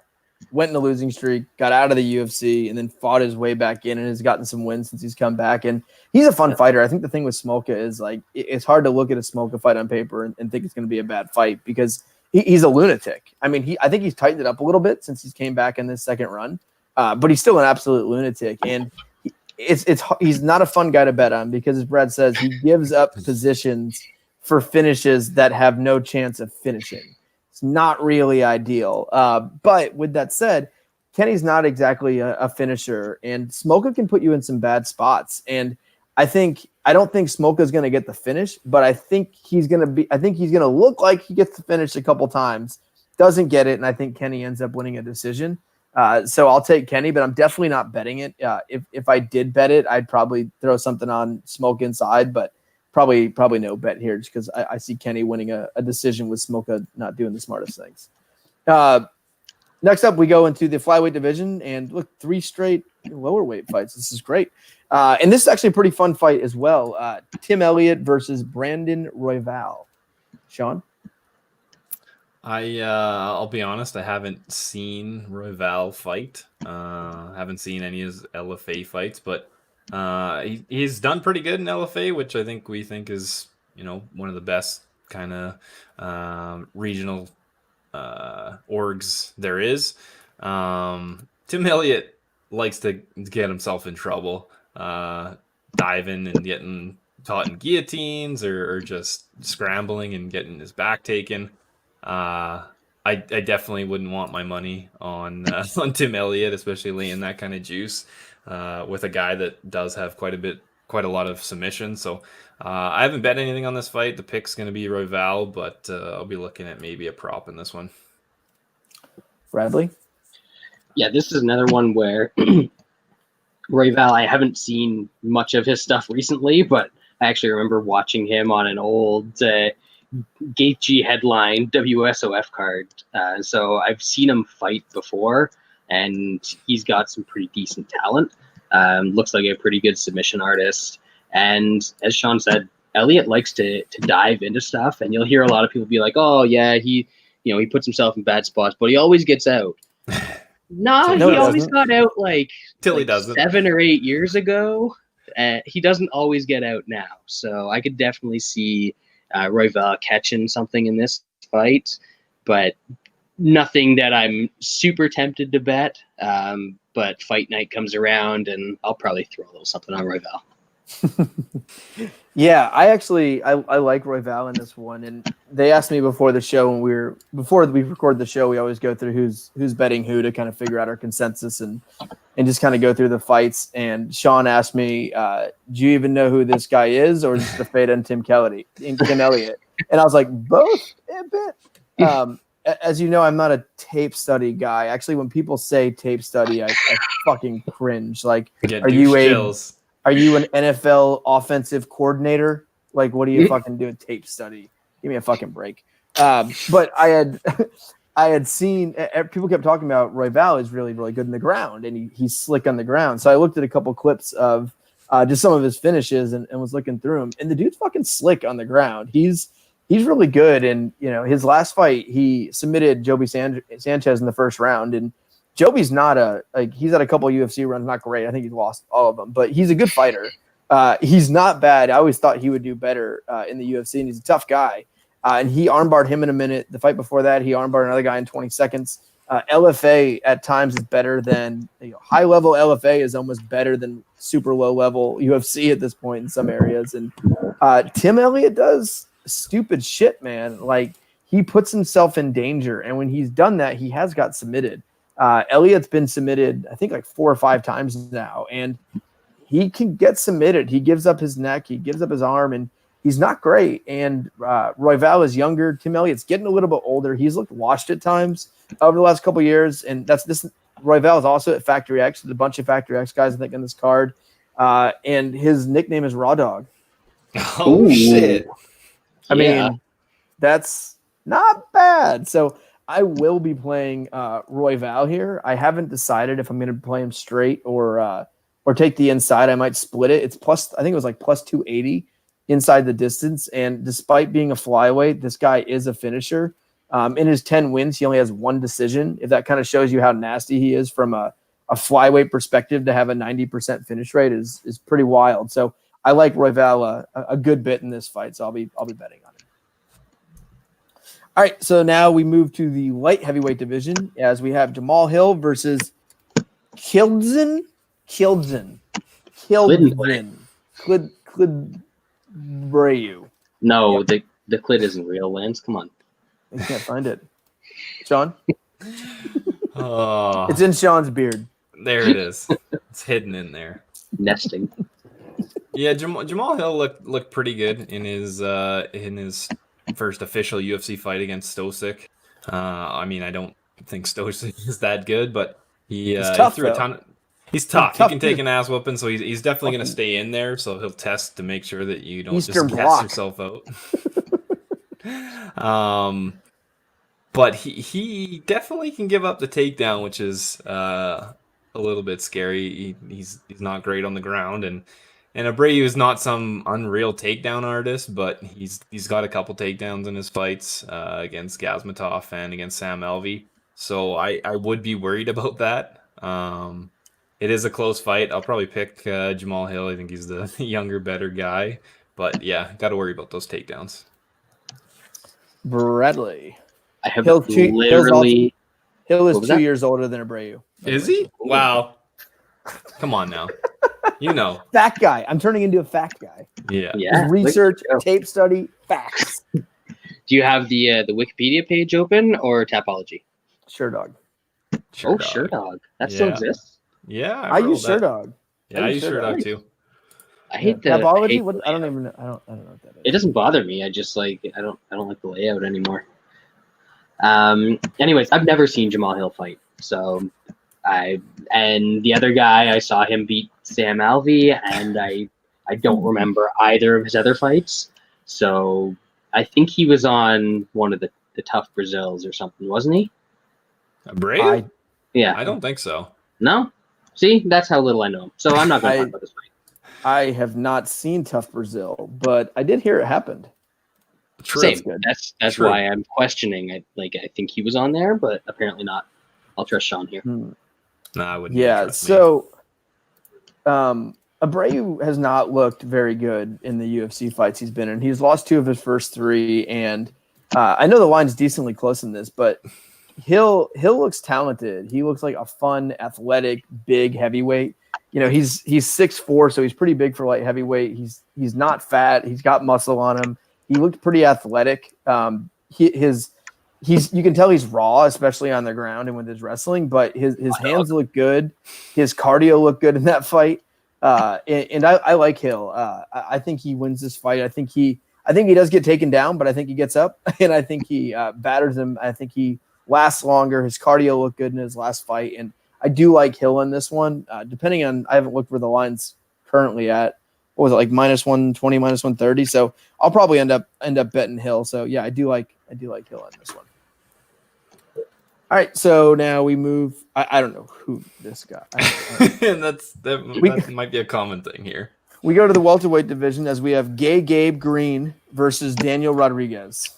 went in a losing streak, got out of the UFC, and then fought his way back in and has gotten some wins since he's come back. And he's a fun fighter. I think the thing with Smolka is, like, it's hard to look at a Smolka fight on paper and think it's going to be a bad fight because he's a lunatic. I mean, I think he's tightened it up a little bit since he's came back in this second run, but he's still an absolute lunatic. And he's not a fun guy to bet on because, as Brad says, he gives up positions for finishes that have no chance of finishing. It's not really ideal. But with that said, Kenny's not exactly a finisher, and Smolka can put you in some bad spots. And I don't think Smolka's going to get the finish, but I think he's going to look like he gets the finish a couple times, doesn't get it, and I think Kenny ends up winning a decision. So I'll take Kenny, but I'm definitely not betting it. If I did bet it, I'd probably throw something on Smoke inside, but probably no bet here just because I see Kenny winning a decision with Smolka not doing the smartest things. Next up, we go into the flyweight division, and look, 3 straight lower weight fights. This is great. And this is actually a pretty fun fight as well. Tim Elliott versus Brandon Royval. Sean? I'll be honest, I haven't seen Royval fight. Haven't seen any of his LFA fights, but he's done pretty good in LFA, which I think we think is, one of the best kind of regional orgs there is. Tim Elliott likes to get himself in trouble, diving and getting caught in guillotines or just scrambling and getting his back taken. I definitely wouldn't want my money on Tim Elliott, especially laying that kind of juice with a guy that does have quite a lot of submission. So I haven't bet anything on this fight. The pick's going to be Royval, but I'll be looking at maybe a prop in this one. Bradley? Yeah, this is another one where Royval, I haven't seen much of his stuff recently, but I actually remember watching him on an old Gaethje headline WSOF card. So I've seen him fight before, and he's got some pretty decent talent. Looks like a pretty good submission artist. And as Sean said, Elliott likes to dive into stuff, and you'll hear a lot of people be like, "Oh yeah, he puts himself in bad spots, but he always gets out." No, he always got out till he doesn't. 7 or 8 years ago. He doesn't always get out now, so I could definitely see Royval catching something in this fight, but nothing that I'm super tempted to bet. But fight night comes around, and I'll probably throw a little something on Royval. Yeah, I like Royval in this one, and they asked me before the show before we record the show, we always go through who's betting who to kind of figure out our consensus and just kind of go through the fights. And Sean asked me, "Do you even know who this guy is, or is it the fate on Tim Elliott?" And I was like, both a bit. As you know, I'm not a tape study guy. Actually, when people say tape study, I fucking cringe. Like, are you an NFL offensive coordinator? Like, what are you fucking doing tape study? Give me a fucking break. But I had seen people kept talking about Royval is really, really good in the ground, and he's slick on the ground. So I looked at a couple clips of just some of his finishes and was looking through them, and the dude's fucking slick on the ground. He's really good. And his last fight, he submitted Joby Sanchez in the first round, and Joby's not he's had a couple of UFC runs, not great. I think he's lost all of them, but he's a good fighter. He's not bad. I always thought he would do better in the UFC, and he's a tough guy. And he armbarred him in a minute. The fight before that, he armbarred another guy in 20 seconds. LFA at times is better than high level LFA is almost better than super low level UFC at this point in some areas. And Tim Elliott does stupid shit, man. Like, he puts himself in danger, and when he's done that, he has got submitted. Elliott's been submitted, I think, like 4 or 5 times now, and he can get submitted. He gives up his neck, he gives up his arm, and he's not great. And Royval is younger. Tim Elliott's getting a little bit older. He's looked washed at times over the last couple of years, and that's this. Royval is also at Factory X. There's a bunch of Factory X guys, I think, in this card, and his nickname is Raw Dog. Oh, shit. I mean, that's not bad. So I will be playing Royval here. I haven't decided if I'm going to play him straight or take the inside. I might split it. It's plus, I think it was like plus 280 inside the distance. And despite being a flyweight, this guy is a finisher. In his 10 wins, he only has 1 decision. If that kind of shows you how nasty he is from a flyweight perspective, to have a 90% finish rate is pretty wild. So I like Royval a good bit in this fight. So I'll be betting on it. All right, so now we move to the light heavyweight division as we have Jamal Hill versus Kildren. Brayu. No, yep. The clit isn't real, Lance. Come on. I can't find it. Sean? Oh, it's in Sean's beard. There it is. It's hidden in there. Nesting. Yeah, Jamal Hill looked pretty good in his first official UFC fight against Stosic. I mean, I don't think Stosic is that good, but he tough, threw a though. ton. He's tough. He tough can take dude. an ass whooping, so he's definitely going to Fucking stay in there. So he'll test to make sure that you don't Eastern just gas Bloc. yourself out. But he definitely can give up the takedown, which is a little bit scary. He's not great on the ground, and Abreu is not some unreal takedown artist, but he's got a couple takedowns in his fights against Gazmatov and against Sam Alvey. So I would be worried about that. It is a close fight. I'll probably pick Jamal Hill. I think he's the younger, better guy. But yeah, got to worry about those takedowns. Bradley. I have Hill literally. Hill is What was 2 that? years older than Abreu. Is he? Wow. Come on now. You know. Fact guy. I'm turning into a fact guy. Yeah. Yeah. Research, look- tape study, facts. Do you have the Wikipedia page open or Tapology? Sure, dog. Sure, Dog. Sherdog. That Yeah. still exists. Yeah. I use Sure Dog. Yeah, I use Sure Dog too. I hate the Tapology. hate What? the I don't layout. even know. I don't know what that is. It doesn't bother me. I just I don't like the layout anymore. Anyways, I've never seen Jamal Hill fight. So and the other guy, I saw him beat Sam Alvey, and I don't remember either of his other fights. So I think he was on one of the Tough Brazils or something, wasn't he? Abreu? Yeah. I don't think so. No? See, that's how little I know him. So I'm not going to talk about this fight. I have not seen Tough Brazil, but I did hear it happened. True. Same. That's good. That's True. why I'm questioning. I think he was on there, but apparently not. I'll trust Sean here. No, I wouldn't. Yeah. trust me. So, Abreu has not looked very good in the UFC fights he's been in. He's lost 2 of his first 3, and I know the line's decently close in this, but Hill looks talented. He looks like a fun, athletic, big heavyweight. You know, he's 6'4", so he's pretty big for light heavyweight. He's not fat. He's got muscle on him. He looked pretty athletic. You can tell he's raw, especially on the ground and with his wrestling, but his hands look good. His cardio looked good in that fight. And I like Hill. I think he wins this fight. I think he does get taken down, but I think he gets up, and I think he batters him. I think he lasts longer. His cardio looked good in his last fight, and I do like Hill in this one. Depending on, I haven't looked where the line's currently at. What was it, like -120, -130? So I'll probably end up betting Hill. So yeah, I do like Hill on this one. All right, so now we move. I don't know who this guy. And that might be a common thing here. We go to the welterweight division as we have Gabe Green versus Daniel Rodriguez.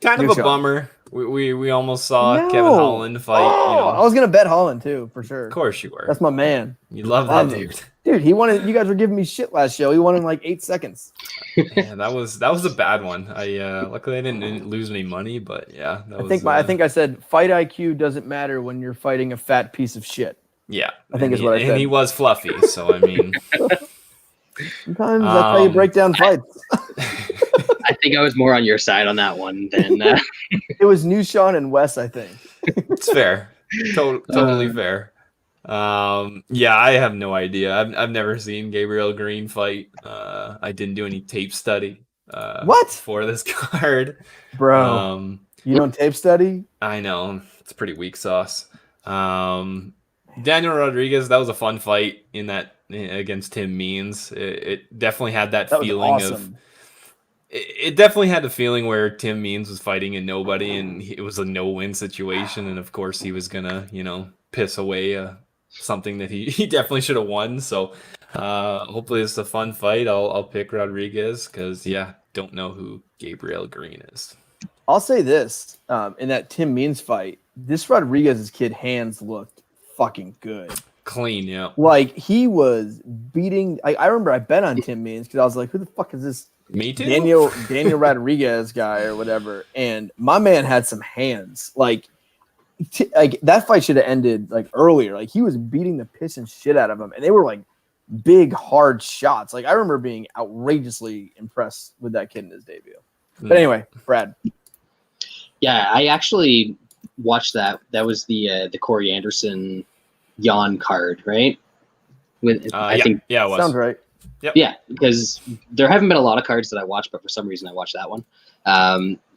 Kind of Your a shot. bummer. We almost saw No. Kevin Holland fight. I was gonna bet Holland too, for sure. Of course you were. That's my man. You love that Love him. dude. Dude, he won it. You guys were giving me shit last show. He won in like 8 seconds. Yeah, that was a bad one. Luckily I didn't lose any money, but yeah, that was. I think I said fight IQ doesn't matter when you're fighting a fat piece of shit. Yeah, I think is what I said. And he was fluffy, so I mean. Sometimes that's how you break down fights. I think I was more on your side on that one than. It was New Sean and Wes, I think. It's fair. Totally fair. Yeah, I have no idea. I've never seen Gabriel Green fight. I didn't do any tape study. What? For this card, Bro? You don't tape study? I know it's pretty weak sauce. Daniel Rodriguez, that was a fun fight in that against Tim Means. It definitely had that was feeling awesome. of. It definitely had the feeling where Tim Means was fighting a nobody, and it was a no-win situation, and of course he was gonna, piss away something that he definitely should have won. So hopefully it's a fun fight. I'll pick Rodriguez because don't know who Gabriel Green is. I'll say this: in that Tim Means fight, this Rodriguez's kid hands looked fucking good. Clean, yeah. Like he was beating. I remember I bet on Tim Means because I was like, "Who the fuck is this?" Me too. Daniel Rodriguez guy or whatever. And my man had some hands. Like that fight should have ended like earlier. Like he was beating the piss and shit out of him, and they were like big, hard shots. Like I remember being outrageously impressed with that kid in his debut. But anyway, Brad. Yeah, I actually watched that. That was the Corey Anderson Jan card, right? I think it was. Sounds right. Yeah, because there haven't been a lot of cards that I watched, but for some reason I watched that one.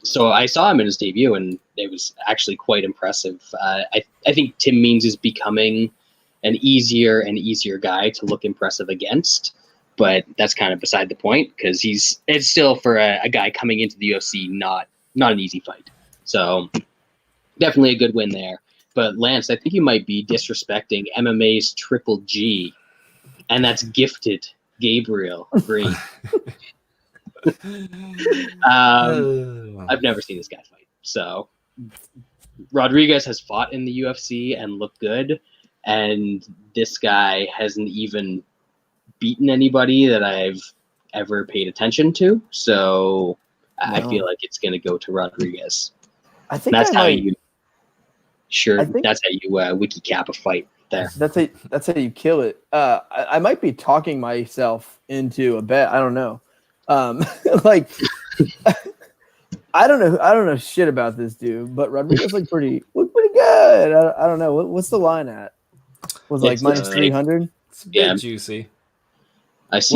So I saw him in his debut, and it was actually quite impressive. I think Tim Means is becoming an easier and easier guy to look impressive against, but that's kind of beside the point because it's still for a guy coming into the UFC not an easy fight. So definitely a good win there. But Lance, I think you might be disrespecting MMA's Triple G, and that's Gifted Gabriel Green. I've never seen this guy fight. So Rodriguez has fought in the UFC and looked good, and this guy hasn't even beaten anybody that I've ever paid attention to. So I feel like it's going to go to Rodriguez. I think that's how you wiki cap a fight there. That's how you kill it. I might be talking myself into a bet. I don't know. Like I don't know shit about this dude, but Rodriguez looked pretty good. I don't know. What's the line at? Was like minus 300? It's a bit juicy. I see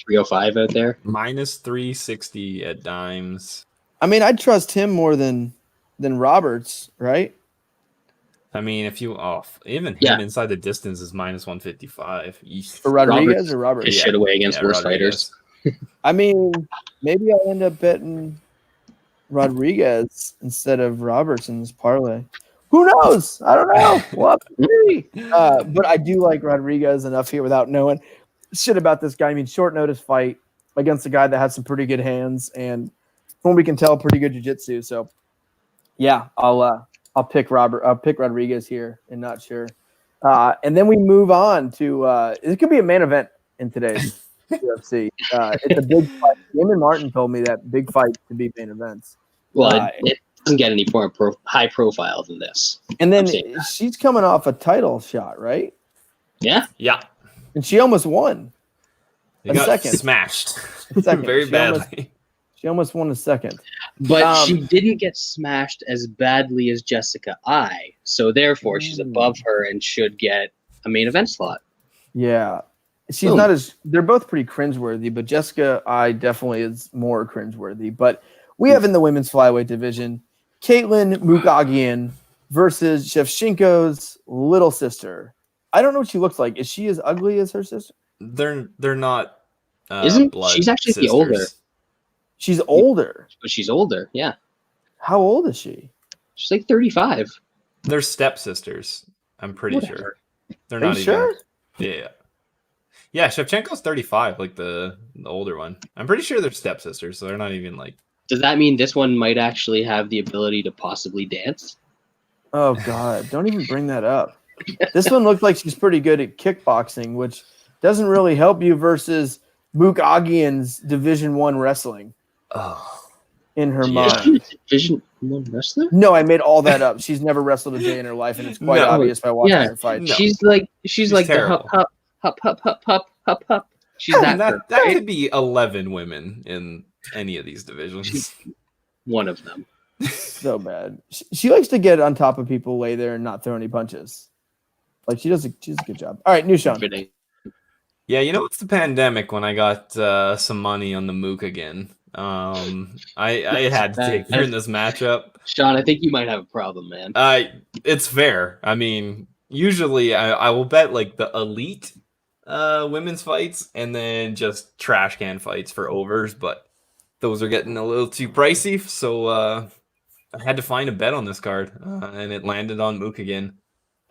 305 out there. Minus 360 at dimes. I mean, I'd trust him more than Roberts, right? I mean, if you even him inside the distance is minus 155. For Rodriguez or Roberts? His shit away against worse fighters. I mean, maybe I'll end up betting Rodriguez instead of Roberts in this parlay. Who knows? I don't know. We'll have to see. But I do like Rodriguez enough here without knowing shit about this guy. I mean, short notice fight against a guy that has some pretty good hands and, from what we can tell, pretty good jiu-jitsu. So, yeah, I'll pick Rodriguez here, and not sure. And then we move on to it could be a main event in today's UFC. It's a big fight. Damon Martin told me that big fight to be main events. Well, it doesn't get any more high profile than this. And then she's coming off a title shot, right? Yeah. Yeah. And she almost won. Smashed. Very badly. She almost won a second. But she didn't get smashed as badly as Jessica I. So therefore, she's above her and should get a main event slot. Yeah. She's not as – they're both pretty cringeworthy, but Jessica I definitely is more cringeworthy. But we have in the women's flyweight division Kaitlyn Boo Gaughan versus Shevchenko's little sister. I don't know what she looks like. Is she as ugly as her sister? They're not she's actually sisters. the older. She's older. But she's older, yeah. How old is she? She's like 35. They're stepsisters, I'm pretty sure. They're not even sure? Yeah. Yeah, Shevchenko's 35, like the older one. I'm pretty sure they're stepsisters, so they're not even like. Does that mean this one might actually have the ability to possibly dance? Oh God, don't even bring that up. This one looked like she's pretty good at kickboxing, which doesn't really help you versus Boo Gaughan's Division I wrestling. Oh, in her mind. Division I wrestler? No, I made all that up. She's never wrestled a day in her life, and it's quite obvious by watching her fight. No. She's like terrible. The hup. She's that could be 11 women in any of these divisions. She's one of them. So bad. She likes to get on top of people, lay there, and not throw any punches. Like she does a good job. All right, new Sean. Yeah, it's the pandemic when I got some money on the Mook again. I had to take her in this matchup. Sean, I think you might have a problem, man. It's fair. I mean, usually I will bet like the elite women's fights and then just trash can fights for overs, but those are getting a little too pricey, so I had to find a bet on this card, and it landed on Mook again.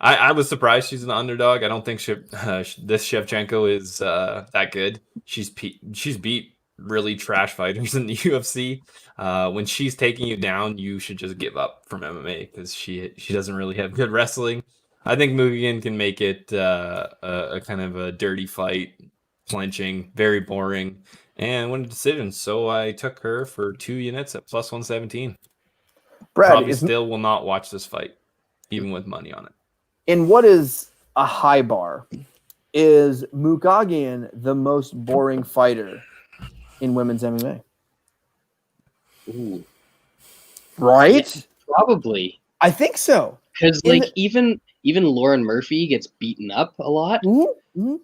I was surprised she's an underdog. I don't think this Shevchenko is that good. She's beat really trash fighters in the UFC. When she's taking you down, you should just give up from MMA because she doesn't really have good wrestling. I think Mugian can make it a kind of a dirty fight, clinching, very boring, and win a decision. So I took her for 2 units at plus 117. Brad, probably still will not watch this fight, even with money on it. In what is a high bar, is Boo Gaughan the most boring fighter in women's MMA? Ooh. Right? Yeah, probably. I think so. Because even Lauren Murphy gets beaten up a lot. Mm-hmm.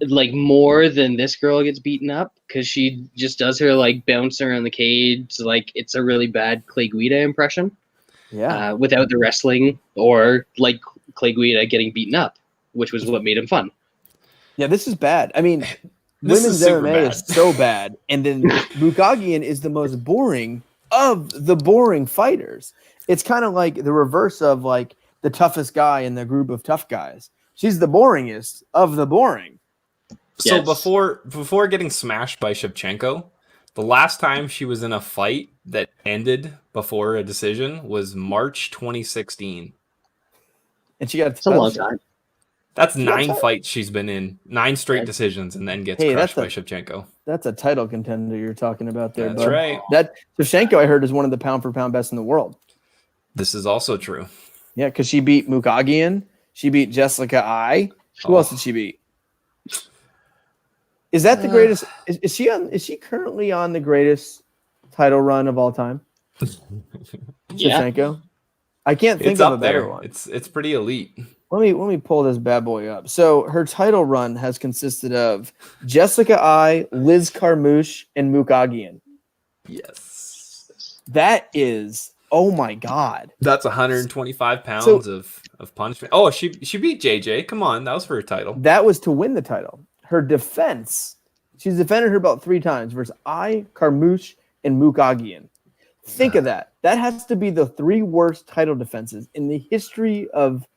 like more than this girl gets beaten up because she just does her like bounce around the cage like it's a really bad Clay Guida impression. Yeah. Without the wrestling or like Clay Guida getting beaten up, which was what made him fun. Yeah, this is bad. I mean, This women's is super MMA bad. is so bad, and then Boo Gaughan is the most boring of the boring fighters. It's kind of like the reverse of like the toughest guy in the group of tough guys. She's the boringest of the boring. So Yes. before getting smashed by Shevchenko, the last time she was in a fight that ended before a decision was March 2016. And she got It's a long time. That's She got 9 tired. fights she's been in, 9 straight decisions, and then gets Hey, crushed by that's Shevchenko. That's a title contender you're talking about there, That's bud. right. That Shevchenko, I heard, is one of the pound for pound best in the world. This is also true. Yeah, because she beat Mukagian. She beat Jessica I. Who else did she beat? Is that the greatest? Is she on? Is she currently on the greatest title run of all time? Yeah. Shevchenko. I can't think It's of a up better there. one. It's pretty elite. Let me pull this bad boy up. So her title run has consisted of Jessica I, Liz Carmouche, and Mukagian. Yes. That is, oh my god. That's 125 pounds of punishment. Oh, she beat JJ. Come on, that was for her title. That was to win the title. Her defense, she's defended her belt 3 times versus I, Carmouche, and Mukagian. Think of that. That has to be the 3 worst title defenses in the history of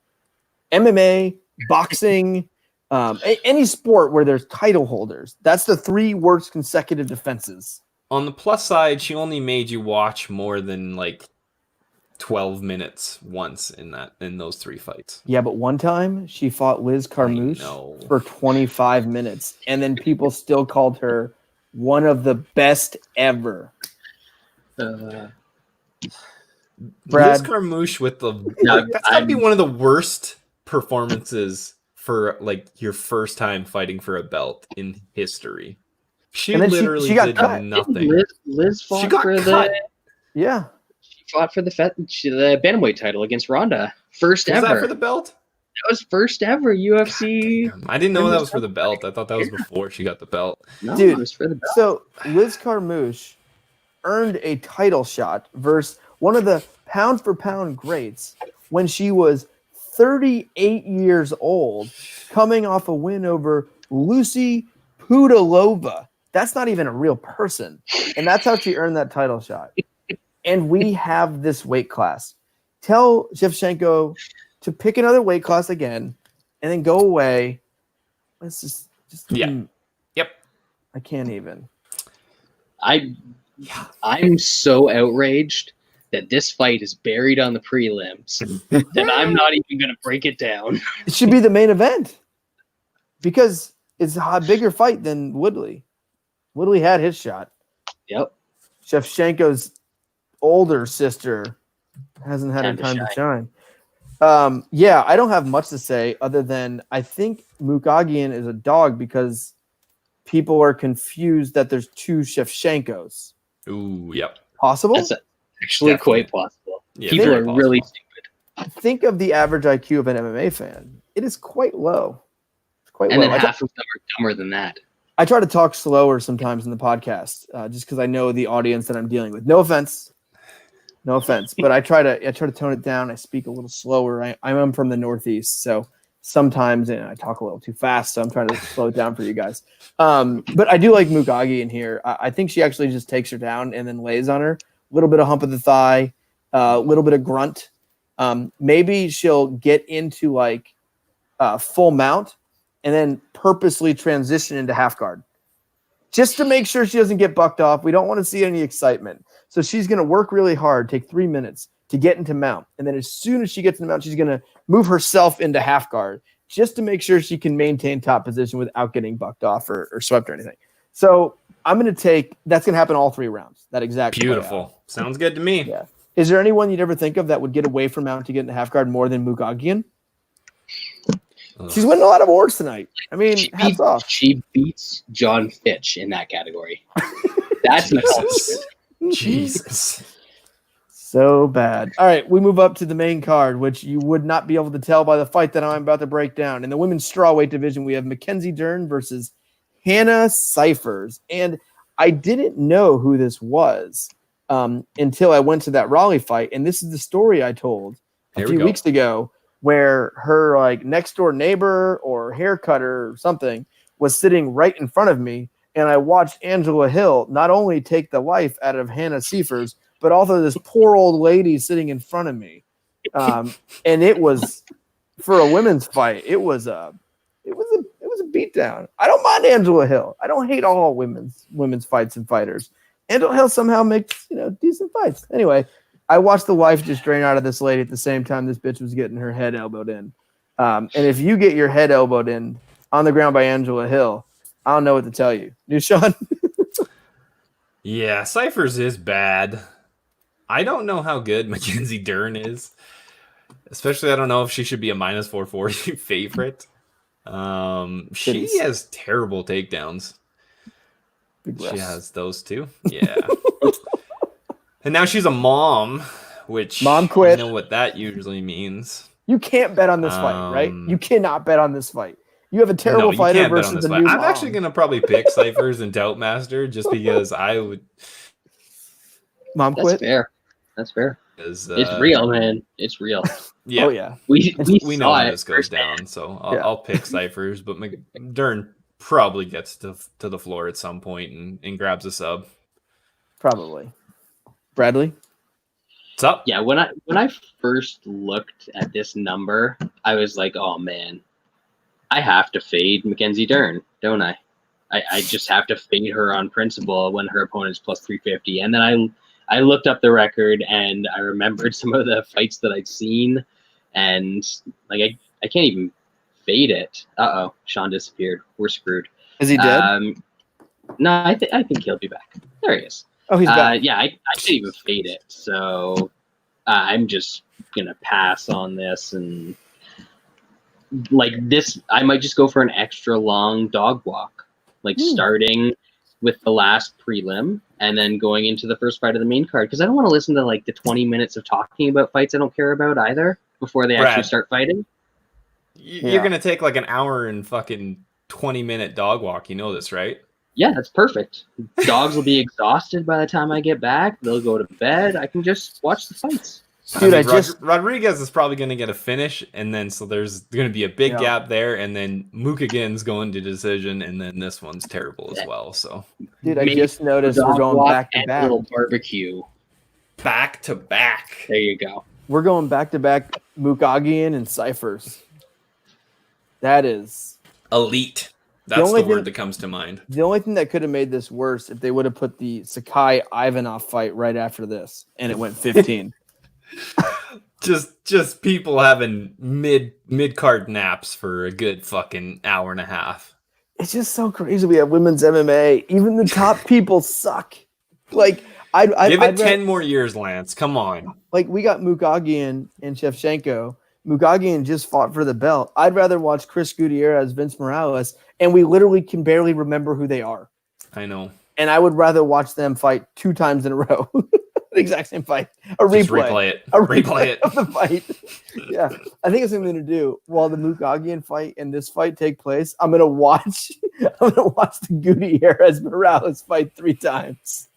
MMA, boxing, any sport where there's title holders. That's the 3 worst consecutive defenses. On the plus side, she only made you watch more than like 12 minutes once in those 3 fights. Yeah, but one time she fought Liz Carmouche for 25 minutes, and then people still called her one of the best ever. Brad, Liz Carmouche with that's gotta be one of the worst performances for like your first time fighting for a belt in history. She literally got did cut. nothing. Liz fought She got for cut. yeah. She fought for the bantamweight title against Ronda. First Was ever. that for the belt? That was first ever UFC. I didn't know that was for the belt. I thought that was before she got the belt. No, Dude, it was for the belt. So Liz Carmouche earned a title shot versus one of the pound for pound greats when she was 38 years old, coming off a win over Lucy Pudilova. That's not even a real person. And that's how she earned that title shot. And we have this weight class. Tell Shevchenko to pick another weight class again and then go away. Let's just Yeah. Yep. I can't even. I'm so outraged that this fight is buried on the prelims that I'm not even going to break it down. It should be the main event because it's a bigger fight than Woodley. Woodley had his shot. Yep. Shevchenko's older sister hasn't had her time to shine. Yeah, I don't have much to say other than I think Mukagian is a dog because people are confused that there's 2 Shevchenkos. Ooh, yep. Possible? That's actually Definitely. quite possible. Yeah, People very are possible. really stupid. Think of the average IQ of an MMA fan. It is quite low. It's quite And low. then half of them are dumber than that. I try to talk slower sometimes in the podcast, just because I know the audience that I'm dealing with. No offense, but I try to tone it down. I speak a little slower. I'm from the Northeast, so sometimes I talk a little too fast. So I'm trying to slow it down for you guys. But I do like Mukagian in here. I think she actually just takes her down and then lays on her. A little bit of hump of the thigh, a little bit of grunt. Maybe she'll get into like full mount and then purposely transition into half guard just to make sure she doesn't get bucked off. We don't want to see any excitement. So she's going to work really hard, take 3 minutes to get into mount. And then as soon as she gets into mount, she's going to move herself into half guard just to make sure she can maintain top position without getting bucked off or swept or anything. So I'm going to that's going to happen all 3 rounds. That exact Beautiful. Sounds good to me. Yeah. Is there anyone you'd ever think of that would get away from mount to get into half guard more than Mukagian? She's winning a lot of awards tonight. I mean, hats off. She beats John Fitch in that category. That's an accomplishment. Jesus. So bad. All right, we move up to the main card, which you would not be able to tell by the fight that I'm about to break down. In the women's strawweight division, we have Mckenzie Dern versus Hannah Cyphers. And I didn't know who this was until I went to that Raleigh fight. And this is the story I told a few weeks ago, where her like next door neighbor or hair cutter or something was sitting right in front of me. And I watched Angela Hill not only take the life out of Hannah Cyphers, but also this poor old lady sitting in front of me. And it was, for a women's fight, it was a beatdown. I don't mind Angela Hill. I don't hate all women's fights and fighters. Angela Hill somehow makes, decent fights. Anyway, I watched the life just drain out of this lady at the same time this bitch was getting her head elbowed in. And if you get your head elbowed in on the ground by Angela Hill, I don't know what to tell you. You, Sean? Yeah, Cyphers is bad. I don't know how good Mckenzie Dern is. Especially, I don't know if she should be a minus 440 favorite. She has terrible takedowns. She has those too. Yeah. And now she's a mom, which mom quit. I know what that usually means. You can't bet on this fight, right? You cannot bet on this fight. You have a terrible fighter versus a new mom. I'm actually going to probably pick Cyphers and Doubtmaster just because I would. Mom quit? That's fair. It's real, man. It's real. Yeah. Oh, yeah. We know how this goes down, so I'll pick Cyphers, but Dern probably gets to the floor at some point and grabs a sub. Probably. Bradley? What's up? Yeah, when I first looked at this number, I was like, oh, man. I have to fade Mckenzie Dern, don't I? I just have to fade her on principle when her opponent's plus 350. And then I looked up the record and I remembered some of the fights that I'd seen, and like I can't even fade it. Uh-oh, Sean disappeared. We're screwed. Is he dead? No, I think he'll be back. There he is. Oh, he's back. Yeah, I can't even fade it. So I'm just gonna pass on this, and like this, I might just go for an extra long dog walk, like starting with the last prelim and then going into the first fight of the main card, because I don't want to listen to like the 20 minutes of talking about fights I don't care about either before they actually start fighting. You're gonna take like an hour and fucking 20-minute dog walk. You know this, right? Yeah, that's perfect. Dogs will be exhausted by the time I get back. They'll go to bed. I can just watch the fights. Dude, Rodriguez is probably going to get a finish, and then so there's going to be a big gap there, and then Mukaghan's going to decision, and then this one's terrible as well. So, dude, I just noticed we're going back to back. Little barbecue, back to back. There you go. We're going back to back. Mukaghan and Cyphers. That is elite. That's the word that comes to mind. The only thing that could have made this worse if they would have put the Sakai Ivanov fight right after this, and it went 15. just people having mid card naps for a good fucking hour and a half. It's just so crazy. We have women's MMA. Even the top people suck. Like I'd give it 10 more years, Lance. Come on. Like we got Mukaghan and Shevchenko. Mukaghan just fought for the belt. I'd rather watch Chris Gutierrez, Vince Morales, and we literally can barely remember who they are. I know. And I would rather watch them fight 2 times in a row. The exact same fight. A replay it of the fight. Yeah. I think it's what I'm gonna do while the Mukaghan fight and this fight take place. I'm gonna watch the Gutierrez Morales fight 3 times.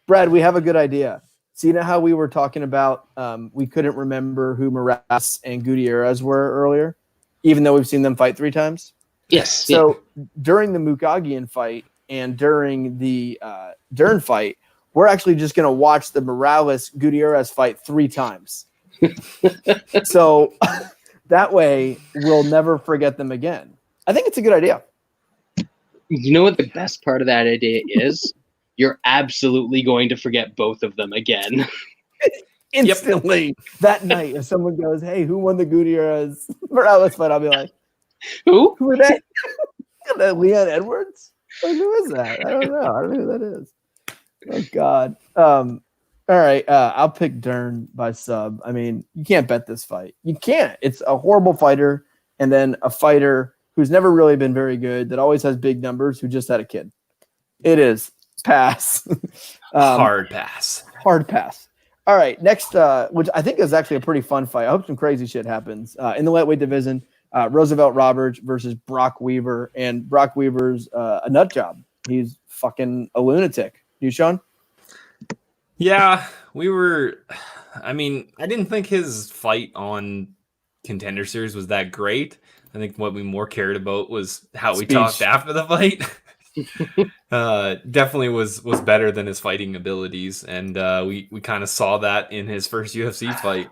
Brad, we have a good idea. So you know how we were talking about we couldn't remember who Morales and Gutierrez were earlier, even though we've seen them fight 3 times? Yes. So during the Mukaghan fight and during the Dern fight, we're actually just going to watch the Morales-Gutierrez fight 3 times. So that way we'll never forget them again. I think it's a good idea. You know what the best part of that idea is? You're absolutely going to forget both of them again. Instantly. That night, if someone goes, hey, who won the Gutierrez Morales fight? I'll be like, who? Who are they? Leon Edwards? Like, who is that? I don't know. I don't know who that is. Oh, God. All right. I'll pick Dern by sub. I mean, you can't bet this fight. You can't. It's a horrible fighter and then a fighter who's never really been very good, that always has big numbers, who just had a kid. It is. Pass. Hard pass. Hard pass. All right, next, which I think is actually a pretty fun fight. I hope some crazy shit happens in the lightweight division. Roosevelt Roberts versus Brock Weaver, and Brock Weaver's a nut job. He's fucking a lunatic. You, Sean? Yeah, I didn't think his fight on Contender Series was that great. I think what we more cared about was how we talked after the fight. Definitely was better than his fighting abilities, and we kind of saw that in his first UFC fight.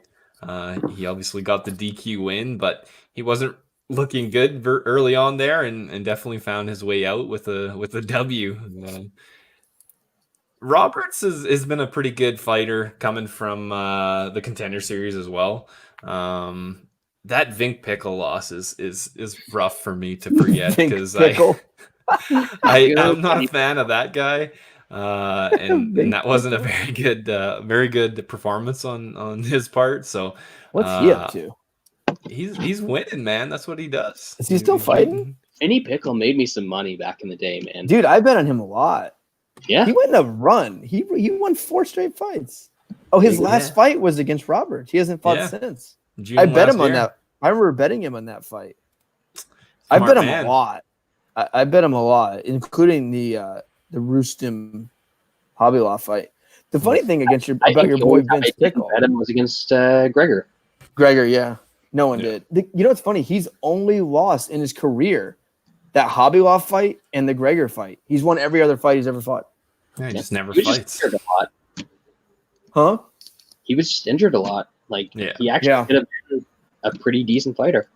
He obviously got the DQ win, but he wasn't looking good early on there, and definitely found his way out with a W. Roberts has been a pretty good fighter coming from the Contender Series as well. That Vink Pickle loss is rough for me to forget because I'm not a fan of that guy, and that wasn't a very good performance on his part. So what's he up to? He's winning, man. That's what he does. Is he still fighting? Vinny Pickle made me some money back in the day, man. Dude, I bet on him a lot. Yeah, he went in a run. He won 4 straight fights. Oh, his last fight was against Roberts. He hasn't fought since. June I bet him year. on that. I remember betting him on that fight. I bet him a lot. I bet him a lot, including the Rustem Hobbylaw fight. The funny thing about your boy Vince Pickle, bet him was against Gregor. Gregor, yeah, no one did. You know what's funny? He's only lost in his career that Hobbylaw fight and the Gregor fight. He's won every other fight he's ever fought. Yeah, he just never fights. Just a lot. Huh? He was just injured a lot. He actually could have been a pretty decent fighter.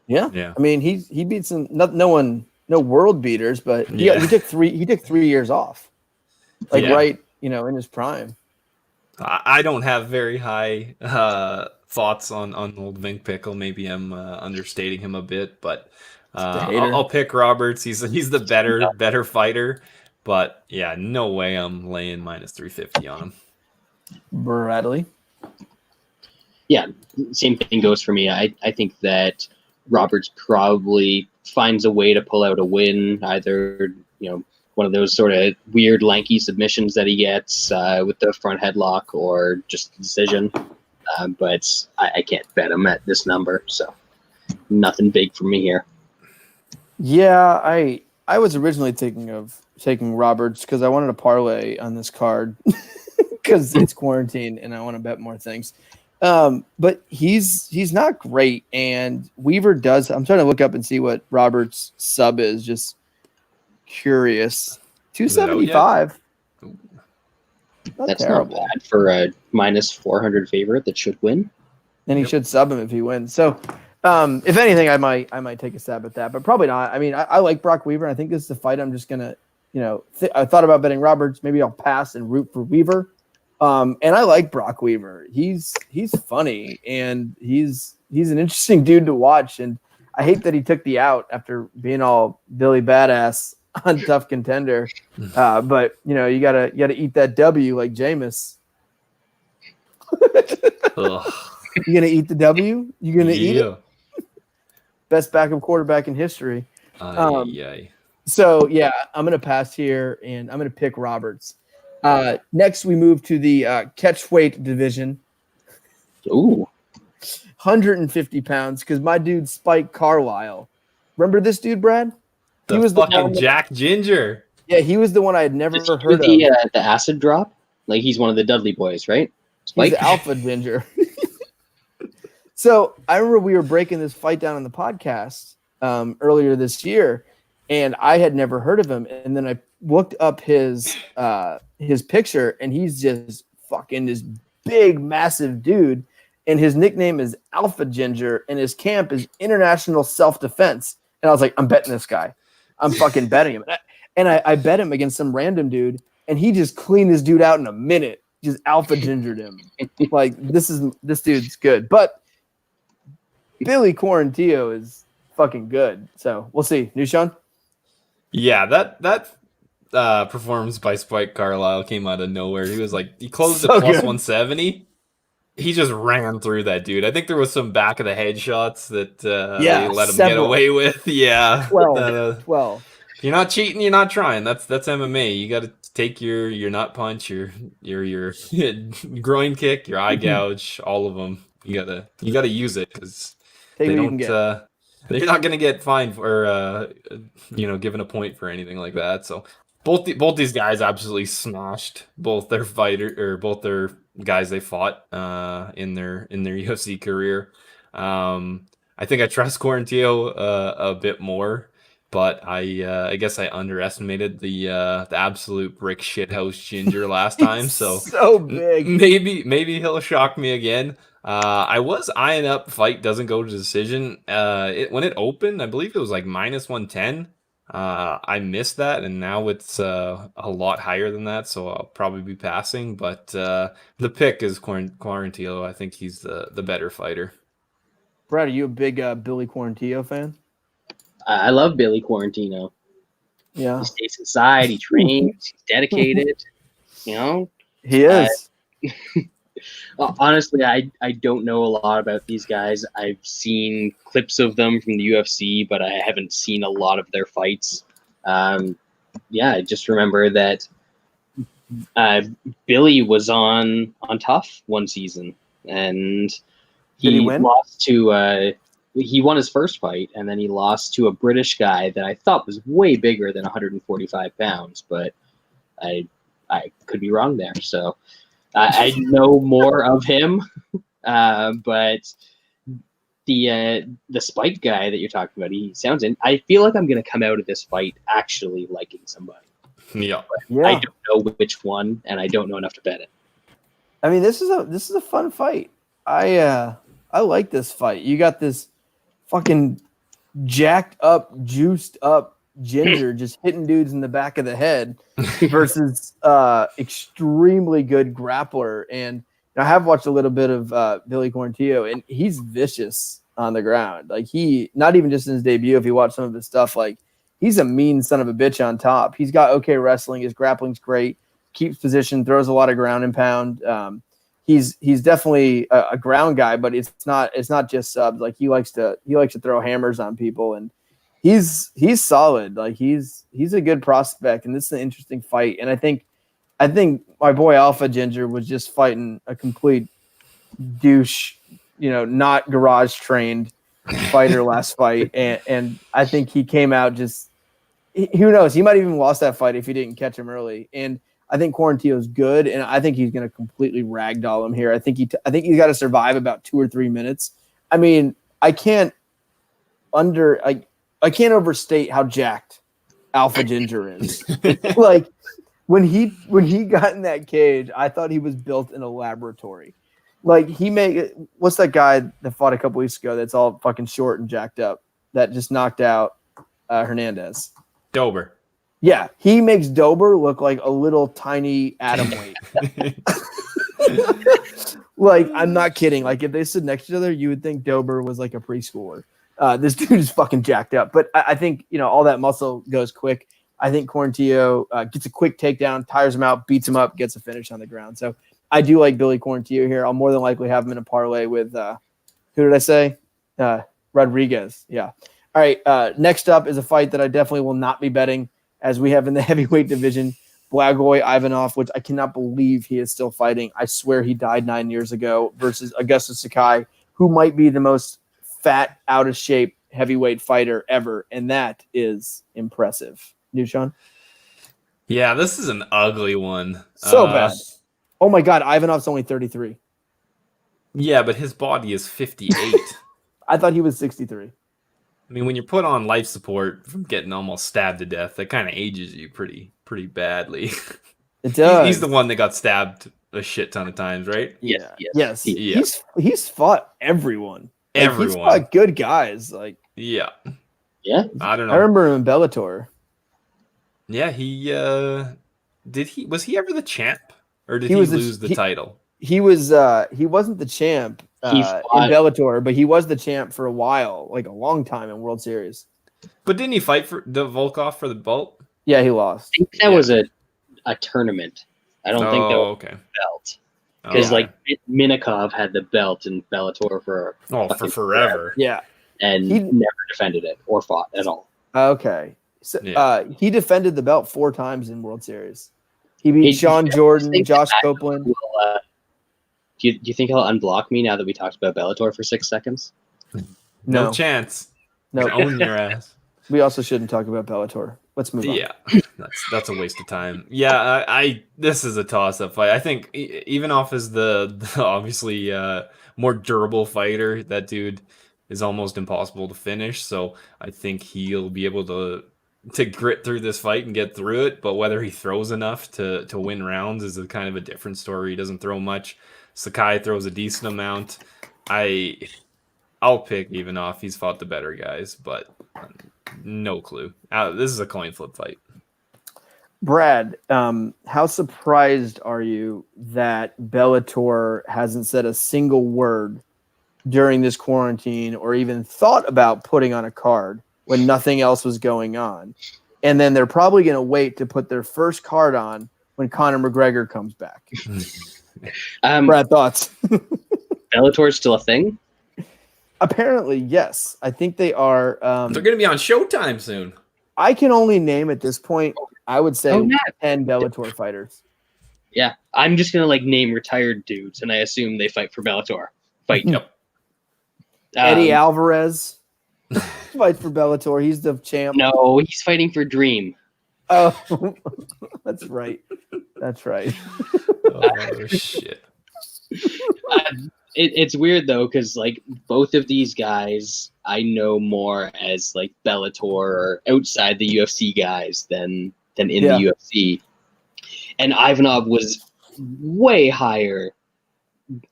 Yeah. I mean, he beat some no world beaters, but he took 3 years off. Right, in his prime. I don't have very high thoughts on old Vink Pickle. Maybe I'm understating him a bit, but I'll pick Roberts. He's the better fighter, but yeah, no way I'm laying minus 350 on him. Bradley. Yeah, same thing goes for me. I think that Roberts probably finds a way to pull out a win, either one of those sort of weird lanky submissions that he gets with the front headlock, or just decision. But I can't bet him at this number, so nothing big for me here. Yeah, I was originally taking Roberts because I wanted to parlay on this card because it's quarantine and I want to bet more things. But he's not great, and Weaver does. I'm trying to look up and see what Roberts' sub is. Just curious. 275. That's terrible. Not bad for a minus 400 favorite that should win. And he should sub him if he wins. So, if anything, I might take a stab at that, but probably not. I mean, I like Brock Weaver. And I think this is the fight I'm just gonna, I thought about betting Roberts. Maybe I'll pass and root for Weaver. And I like Brock Weaver. He's funny, and he's an interesting dude to watch. And I hate that he took the out after being all Billy Badass on Tough Contender. But you gotta eat that W like Jameis. You gonna eat the W? You gonna eat it? Best backup quarterback in history. So yeah, I'm gonna pass here, and I'm gonna pick Roberts. Next, we move to the catchweight division. Ooh, 150 pounds, because my dude Spike Carlisle. Remember this dude, Brad? He was fucking Jack Ginger. Yeah, he was the one I had never heard of. The acid drop? Like, he's one of the Dudley boys, right? Spike? He's the Alpha Ginger. So I remember we were breaking this fight down on the podcast earlier this year, and I had never heard of him. And then I looked up his picture, and he's just fucking this big, massive dude. And his nickname is Alpha Ginger, and his camp is International Self-Defense. And I was like, I'm betting this guy. I'm fucking betting him. And I bet him against some random dude, and he just cleaned this dude out in a minute. Just Alpha Gingered him. Like, this dude's good. But Billy Quarantillo is fucking good. So we'll see. New Sean? Yeah, that performance by Spike Carlisle came out of nowhere. He closed at plus 170. He just ran through that dude. I think there was some back of the head shots that they let him get away with. Yeah. 12. If you're not cheating, you're not trying. That's MMA. You got to take your nut punch, your groin kick, your eye gouge, all of them. You gotta use it because Take they what you can don't. get. They're not gonna get fined for given a point for anything like that. So both these guys absolutely smashed both their guys they fought in their UFC career. I think I trust Quarantillo a bit more, but I guess I underestimated the absolute brick shithouse Ginger last time. So So big. maybe he'll shock me again. I was eyeing up fight doesn't go to decision. When it opened, I believe it was like -110. I missed that, and now it's a lot higher than that, so I'll probably be passing. But the pick is Quarantillo. I think he's the better fighter. Brad, are you a big Billy Quarantillo fan? I love Billy Quarantino. Yeah, He stays inside. He trains. He's dedicated. he is. Honestly, I don't know a lot about these guys. I've seen clips of them from the UFC, but I haven't seen a lot of their fights. I just remember that Billy was on Tough one season, and Did he win? lost to he won his first fight, and then he lost to a British guy that I thought was way bigger than 145 pounds, but I could be wrong there. So I know more of him, but the Spike guy that you're talking about, he sounds in. I feel like I'm going to come out of this fight actually liking somebody. Yeah. I don't know which one, and I don't know enough to bet it. I mean, this is a fun fight. I like this fight. You got this fucking jacked up, juiced up Ginger just hitting dudes in the back of the head versus extremely good grappler. And I have watched a little bit of Billy Quarantillo, and he's vicious on the ground. Like, he, not even just in his debut, if you watch some of his stuff, like, he's a mean son of a bitch on top. He's got okay wrestling. His grappling's great. Keeps position, throws a lot of ground and pound. He's definitely a ground guy, but it's not just subs. Like, he likes to throw hammers on people, and he's solid. Like, he's a good prospect, and this is an interesting fight. And I think my boy Alpha Ginger was just fighting a complete douche, not garage trained fighter last fight, and I think he came out just, who knows, he might have even lost that fight if he didn't catch him early. And I think Quarantillo's good, and I think he's going to completely ragdoll him here. I think he's got to survive about 2 or 3 minutes. I mean, I can't overstate how jacked Alpha Ginger is. Like, when he got in that cage, I thought he was built in a laboratory. Like, what's that guy that fought a couple weeks ago that's all fucking short and jacked up that just knocked out Hernandez? Dober. Yeah, he makes Dober look like a little tiny atom weight. Like, I'm not kidding. Like, if they stood next to each other, you would think Dober was like a preschooler. This dude is fucking jacked up. But I think, all that muscle goes quick. I think Quarantillo gets a quick takedown, tires him out, beats him up, gets a finish on the ground. So I do like Billy Quarantillo here. I'll more than likely have him in a parlay with, who did I say? Rodriguez. Yeah. All right. Next up is a fight that I definitely will not be betting, as we have in the heavyweight division, Blagoy Ivanov, which I cannot believe he is still fighting. I swear he died 9 years ago, versus Augustus Sakai, who might be the most fat, out of shape heavyweight fighter ever. And that is impressive. New Sean? Yeah, this is an ugly one. So bad. Oh my God, Ivanov's only 33. Yeah, but his body is 58. I thought he was 63. I mean, when you're put on life support from getting almost stabbed to death, that kind of ages you pretty badly. It does. He's the one that got stabbed a shit ton of times, right? Yes. He's fought everyone. Everyone. He's fought good guys. Like, yeah. I don't know. I remember him in Bellator. Yeah, was he ever the champ, or did he lose the title? He wasn't the champ in Bellator, but he was the champ for a while, like a long time in World Series. But didn't he fight for the Volkov for the belt? Yeah, he lost. I think that was a tournament. I don't think that was a belt. Because Minikov had the belt in Bellator for forever. Yeah. And he never defended it or fought at all. Okay. So he defended the belt 4 times in World Series. He beat Hey, Sean do you Jordan, think Josh that Copeland. will, do you think he'll unblock me now that we talked about Bellator for 6 seconds? No No, chance. no. Own your ass. We also shouldn't talk about Bellator. Let's move on. Yeah, that's a waste of time. Yeah, I this is a toss-up fight. I think Ivanov is the obviously more durable fighter. That dude is almost impossible to finish. So I think he'll be able to grit through this fight and get through it. But whether he throws enough to win rounds is a kind of a different story. He doesn't throw much. Sakai throws a decent amount. I'll pick Ivanov. He's fought the better guys, but no clue. This is a coin flip fight. Brad, how surprised are you that Bellator hasn't said a single word during this quarantine or even thought about putting on a card when nothing else was going on? And then they're probably going to wait to put their first card on when Conor McGregor comes back. Brad, thoughts? Bellator's still a thing? Apparently, yes. I think they are. They're going to be on Showtime soon. I can only name at this point, I would say, 10 Bellator fighters. Yeah, I'm just gonna name retired dudes, and I assume they fight for Bellator. Yep. Eddie Alvarez fights for Bellator. He's the champ. No, he's fighting for Dream. Oh, that's right. That's right. Oh shit. It's weird though, because both of these guys I know more as Bellator or outside the UFC guys than in the UFC. And Ivanov was way higher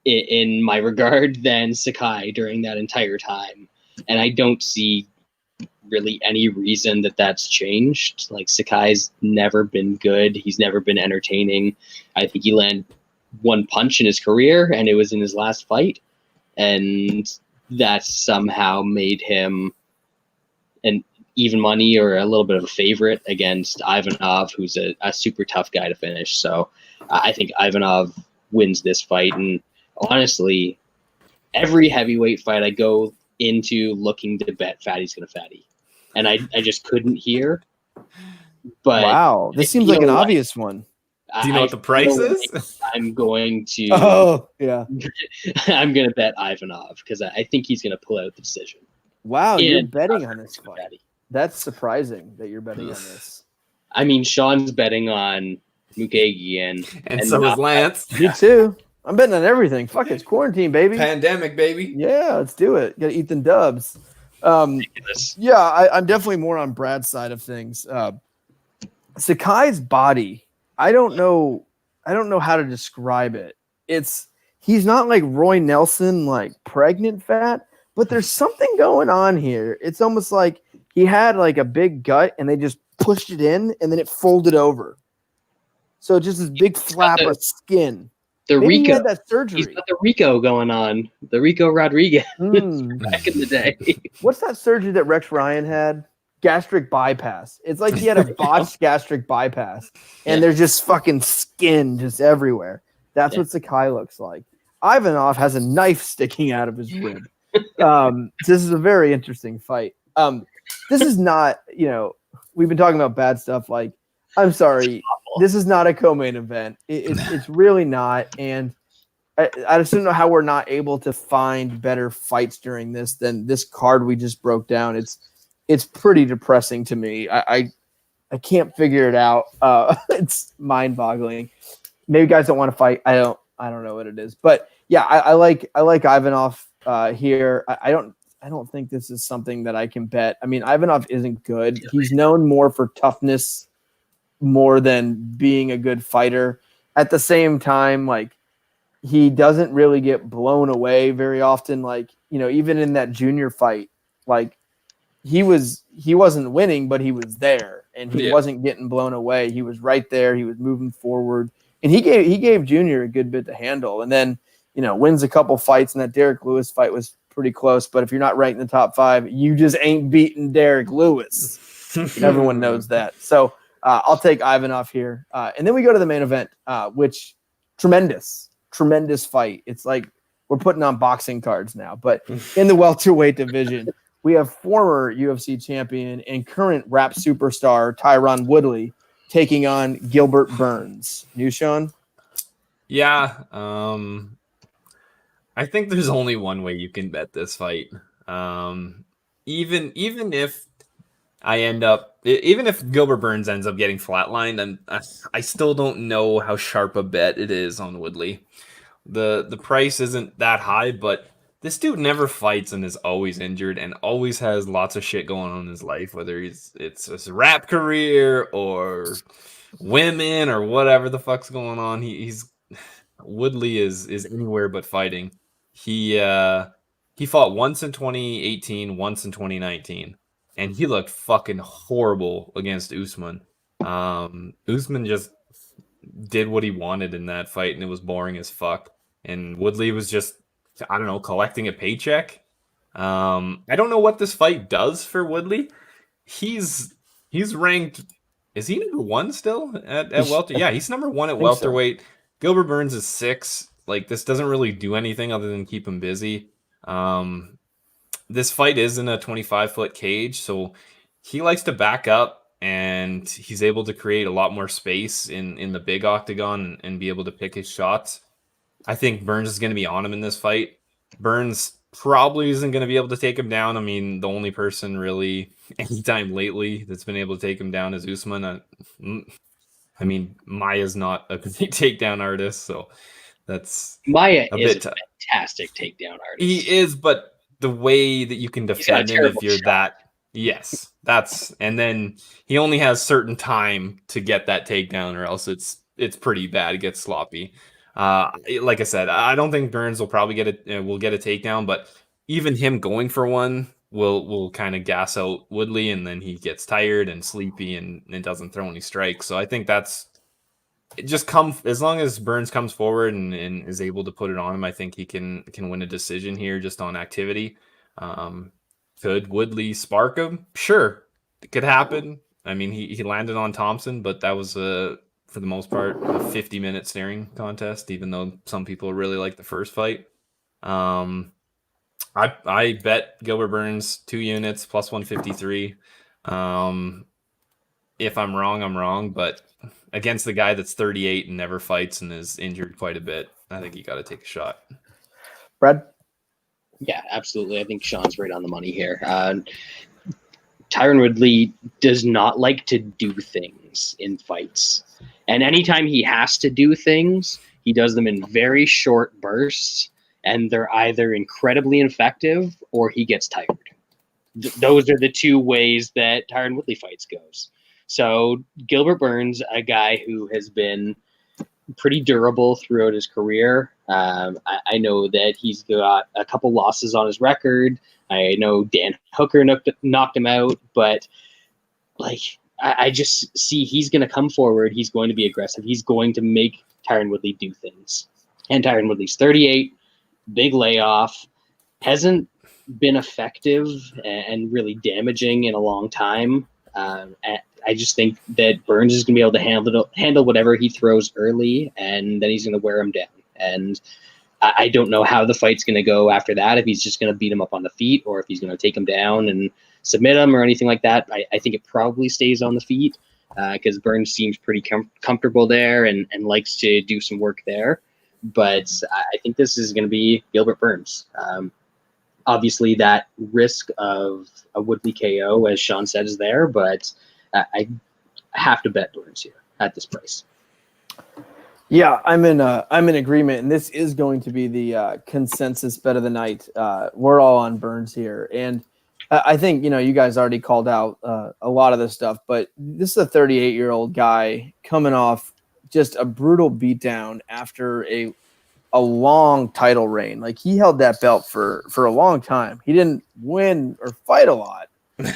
in my regard than Sakai during that entire time. And I don't see really any reason that that's changed. Sakai's never been good. He's never been entertaining. I think he landed one punch in his career, and it was in his last fight. And that somehow made him an even money or a little bit of a favorite against Ivanov, who's a super tough guy to finish. So I think Ivanov wins this fight. And honestly, every heavyweight fight I go into looking to bet Fatty's going to Fatty. And I just couldn't hear. But wow, this seems like an obvious one. Do you know what the price is? I'm going to. Oh, yeah. I'm going to bet Ivanov because I think he's going to pull out the decision. Wow, you're betting on this fight. Fatty. That's surprising that you're betting on this. I mean, Sean's betting on Mckenzie and so is Lance. Me too. I'm betting on everything. Fuck it, it's quarantine, baby. Pandemic, baby. Yeah, let's do it. Got to eat them dubs. Yeah, I'm definitely more on Brad's side of things. Sakai's body, I don't know how to describe it. He's not like Roy Nelson, pregnant fat, but there's something going on here. It's almost like he had a big gut and they just pushed it in and then it folded over. So just this big flap of skin. Maybe he had that surgery. He's got the Rico going on. The Rico Rodriguez back in the day. What's that surgery that Rex Ryan had? Gastric bypass. It's like he had a botched gastric bypass and there's just fucking skin just everywhere. That's what Sakai looks like. Ivanov has a knife sticking out of his rib. This is a very interesting fight. This is not, we've been talking about bad stuff. I'm sorry, this is not a co-main event. It's really not. And I just don't know how we're not able to find better fights during this than this card we just broke down. It's pretty depressing to me. I can't figure it out. It's mind-boggling. Maybe guys don't want to fight. I don't know what it is. But yeah, I like Ivanov here. I don't think this is something that I can bet. I mean, Ivanov isn't good. He's known more for toughness more than being a good fighter. At the same time, he doesn't really get blown away very often. Even in that junior fight, he wasn't winning, but he was there and he wasn't getting blown away. He was right there. He was moving forward and he gave Junior a good bit to handle. And then, wins a couple fights, and that Derek Lewis fight was pretty close. But if you're not ranked in the top 5, you just ain't beating Derek Lewis. Everyone knows that. So I'll take Ivanov here. And then we go to the main event, which tremendous fight. It's like we're putting on boxing cards now. But in the welterweight division, we have former UFC champion and current rap superstar Tyron Woodley taking on Gilbert Burns. You, Sean? Yeah. I think there's only one way you can bet this fight. Even if even if Gilbert Burns ends up getting flatlined, and I still don't know how sharp a bet it is on Woodley. The price isn't that high, but this dude never fights and is always injured and always has lots of shit going on in his life, whether it's his rap career or women or whatever the fuck's going on. Woodley is anywhere but fighting. He fought once in 2018, once in 2019, and he looked fucking horrible against Usman. Usman just did what he wanted in that fight, and it was boring as fuck. And Woodley was just, I don't know, collecting a paycheck. I don't know what this fight does for Woodley. He's ranked. Is he number 1 still at welter? Yeah, he's number 1 at welterweight. So. Gilbert Burns is 6. Like, this doesn't really do anything other than keep him busy. This fight is in a 25-foot cage, so he likes to back up, and he's able to create a lot more space in the big octagon and be able to pick his shots. I think Burns is going to be on him in this fight. Burns probably isn't going to be able to take him down. I mean, the only person really anytime lately that's been able to take him down is Usman. I mean, Maya's not a complete takedown artist, so that's Maya is a fantastic takedown artist. He is, but the way that you can defend him if you're that, yes, and then he only has certain time to get that takedown, or else it's pretty bad. It gets sloppy. Like I said, I don't think Burns will probably get a takedown, but even him going for one will kind of gas out Woodley, and then he gets tired and sleepy and doesn't throw any strikes. So I think that's just as long as Burns comes forward and is able to put it on him, I think he can win a decision here just on activity. Could Woodley spark him? Sure, it could happen. I mean, he landed on Thompson, but that was for the most part, a 50-minute staring contest, even though some people really like the first fight. I bet Gilbert Burns 2 units plus 153. If I'm wrong, I'm wrong, but against the guy that's 38 and never fights and is injured quite a bit, I think you got to take a shot. Brad? Yeah, absolutely. I think Sean's right on the money here. Tyron Woodley does not like to do things in fights. And anytime he has to do things, he does them in very short bursts, and they're either incredibly effective or he gets tired. Those are the 2 ways that Tyron Woodley fights goes. So Gilbert Burns, a guy who has been pretty durable throughout his career. I know that he's got a couple losses on his record. I know Dan Hooker knocked him out, but like I just see he's going to come forward. He's going to be aggressive. He's going to make Tyron Woodley do things. And Tyron Woodley's 38, big layoff, hasn't been effective and really damaging in a long time. I just think that Burns is going to be able to handle whatever he throws early, and then he's going to wear him down. And I don't know how the fight's going to go after that, if he's just going to beat him up on the feet or if he's going to take him down and submit him or anything like that. I think it probably stays on the feet because Burns seems pretty comfortable there and likes to do some work there. But I think this is going to be Gilbert Burns. Obviously, that risk of a Woodley KO, as Sean said, is there, but I have to bet Burns here at this price. Yeah, I'm in agreement, and this is going to be the consensus bet of the night. We're all on Burns here, and I think you guys already called out a lot of this stuff, but this is a 38-year-old guy coming off just a brutal beatdown after a long title reign. Like, he held that belt for a long time. He didn't win or fight a lot,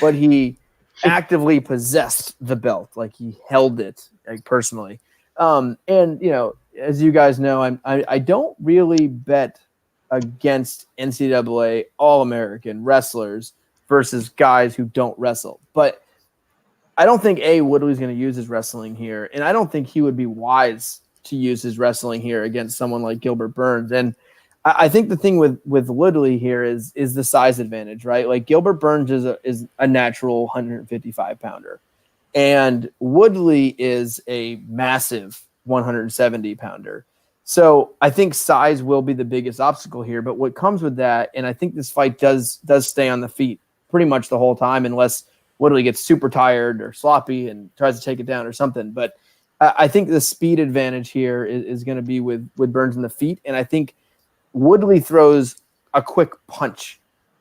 but he actively possessed the belt. Like, he held it, like, personally. And as you guys know, I don't really bet against NCAA All-American wrestlers versus guys who don't wrestle. But I don't think Woodley's going to use his wrestling here, and I don't think he would be wise to use his wrestling here against someone like Gilbert Burns. And I think the thing with Woodley here is the size advantage, right? Like, Gilbert Burns is a natural 155 pounder. And Woodley is a massive 170 pounder. So I think size will be the biggest obstacle here. But what comes with that, and I think this fight does stay on the feet pretty much the whole time, unless Woodley gets super tired or sloppy and tries to take it down or something. But I think the speed advantage here is going to be with Burns in the feet. And I think Woodley throws a quick punch.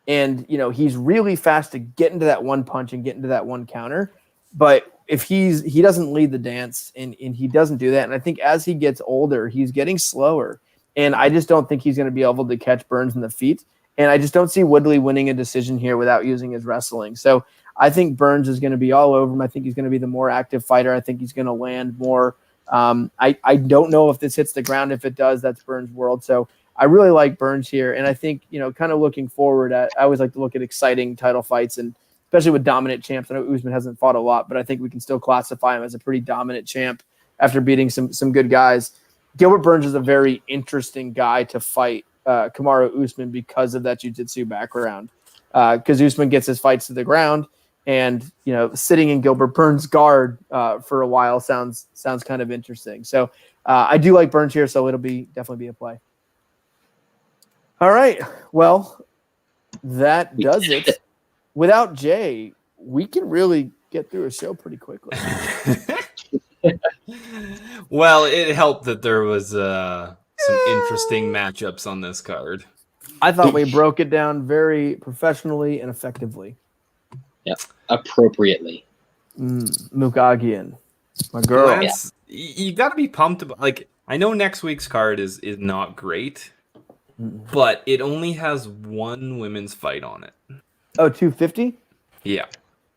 And, he's really fast to get into that one punch and get into that one counter. But if he doesn't lead the dance and he doesn't do that. And I think as he gets older, he's getting slower. And I just don't think he's going to be able to catch Burns in the feet. And I just don't see Woodley winning a decision here without using his wrestling. So I think Burns is going to be all over him. I think he's going to be the more active fighter. I think he's going to land more. I don't know if this hits the ground. If it does, that's Burns' world. So I really like Burns here. And I think, kind of looking forward, I always like to look at exciting title fights, and especially with dominant champs. I know Usman hasn't fought a lot, but I think we can still classify him as a pretty dominant champ after beating some good guys. Gilbert Burns is a very interesting guy to fight Kamaru Usman because of that jiu-jitsu background. Because Usman gets his fights to the ground, and sitting in Gilbert Burns' guard for a while sounds kind of interesting. So I do like Burns here, so it'll definitely be a play. All right, well, that does it. Without Jay, we can really get through a show pretty quickly. Well, it helped that there was some interesting matchups on this card. I thought we broke it down very professionally and effectively. Yep, appropriately. Mukagian, my girl. Lance, you got to be pumped about. I know next week's card is not great, but it only has one women's fight on it. Oh, 250? Yeah.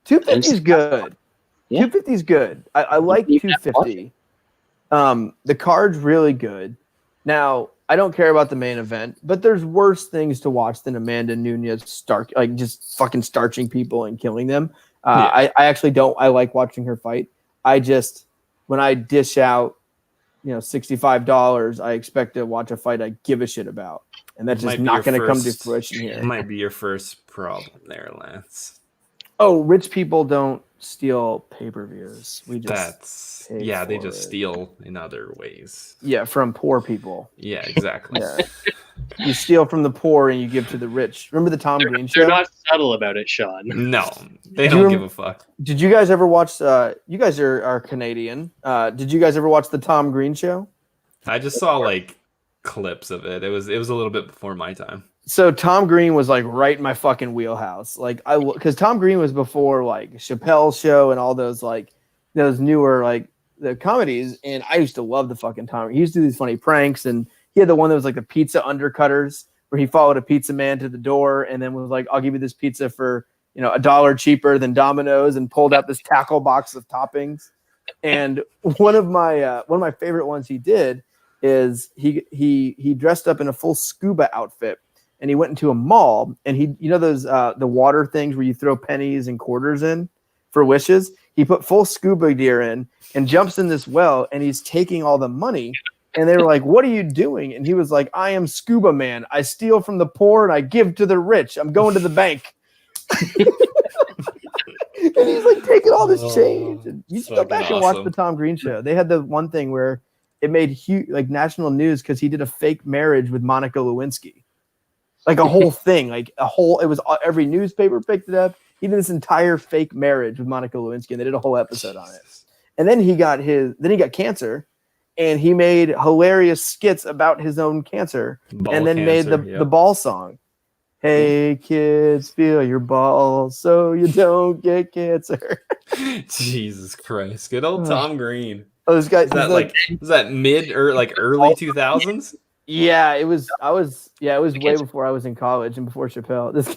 250 is good. Yeah. 250 is good. I like 250. The card's really good. Now, I don't care about the main event, but there's worse things to watch than Amanda Nunes just fucking starching people and killing them. I actually don't. I like watching her fight. When I dish out, $65, I expect to watch a fight I give a shit about. And that's just not going to come to fruition here. It might be your first problem there, Lance. Oh, rich people don't steal pay-per-views. We just they just steal in other ways. Yeah, from poor people. Yeah, exactly. Yeah. You steal from the poor and you give to the rich. Remember the Tom Green show? They're not subtle about it, Sean. No, they don't give a fuck. Did you guys ever watch? You guys are Canadian. Did you guys ever watch the Tom Green show? I just saw clips of it. It was a little bit before my time. So Tom Green was right in my fucking wheelhouse. Because Tom Green was before Chappelle's Show and all those those newer the comedies, and I used to love the fucking Tom. He used to do these funny pranks, and he had the one that was the pizza undercutters, where he followed a pizza man to the door and then was like, "I'll give you this pizza for $1 cheaper than Domino's," and pulled out this tackle box of toppings. And one of my favorite ones he did is he dressed up in a full scuba outfit. And he went into a mall, and he, those the water things where you throw pennies and quarters in for wishes. He put full scuba gear in and jumps in this well, and he's taking all the money. And they were like, "What are you doing?" And he was like, "I am Scuba Man. I steal from the poor and I give to the rich. I'm going to the bank." And he's taking all this change. And you should go back and watch the Tom Green show. They had the one thing where it made huge, national news because he did a fake marriage with Monica Lewinsky. A whole thing, it was every newspaper picked it up. He did this entire fake marriage with Monica Lewinsky, and they did a whole episode on it. And then he got cancer, and he made hilarious skits about his own cancer, made the ball song. Hey kids, feel your balls so you don't get cancer. Jesus Christ, good old Tom Green. Oh, this guy was that mid or early 2000s? Yeah, it was way before I was in college and before Chappelle. This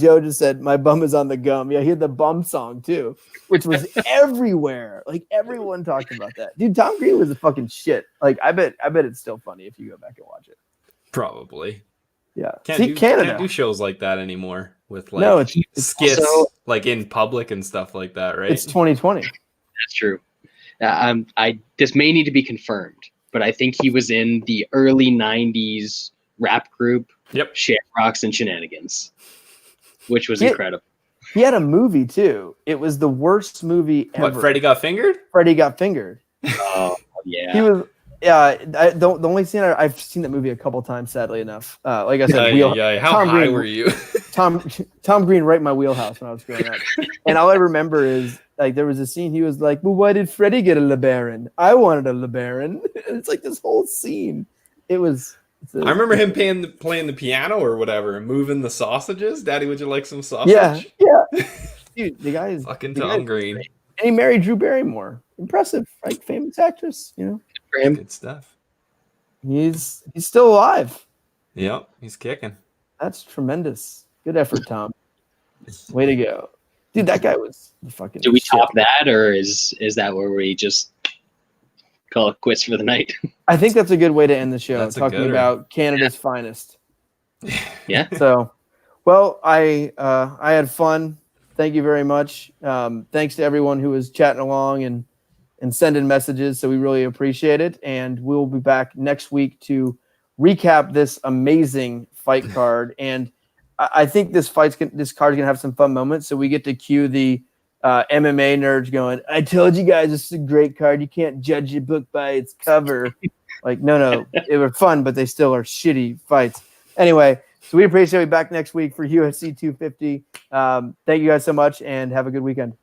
Joe just said my bum is on the gum. Yeah, he had the bum song too, which was everywhere. Everyone talked about that. Dude, Tom Green was a fucking shit. I bet it's still funny if you go back and watch it. Probably. Yeah. Can't Canada do shows like that anymore with no, it's skits also, in public and stuff like that, right? It's 2020. That's true. This may need to be confirmed, but I think he was in the early 90s rap group, Yep. Shamrocks and Shenanigans, which was incredible. He had a movie too. It was the worst movie ever. What, Freddy Got Fingered? Freddy Got Fingered. Oh yeah. He was. Yeah, the only scene I've seen that movie a couple times, sadly enough. Like I said, How Tom high Green, were you? Tom Green right in my wheelhouse when I was growing up. And all I remember is like there was a scene he was like, "Well, why did Freddy get a LeBaron? I wanted a LeBaron." It's like this whole scene. I remember him playing the piano or whatever and moving the sausages. Daddy, would you like some sausage? Yeah. Dude, the guy is fucking Tom Green. And he married Drew Barrymore. Impressive, right? Famous actress, For him. Good stuff. He's still alive. Yep, he's kicking. That's tremendous. Good effort, Tom. Way to go. Dude, that guy was the fucking Do we shit. top that, or is that where we just call it quits for the night? I think that's a good way to end the show, That's a talking gooder. about Canada's finest. Yeah. So, well, I had fun. Thank you very much. Thanks to everyone who was chatting along and sending messages. So we really appreciate it. And we'll be back next week to recap this amazing fight card. And I think this card's gonna have some fun moments. So we get to cue the MMA nerds going, "I told you guys this is a great card. You can't judge a book by its cover." Like, no, it were fun, but they still are shitty fights. Anyway, so we appreciate you back next week for UFC 250. Thank you guys so much and have a good weekend.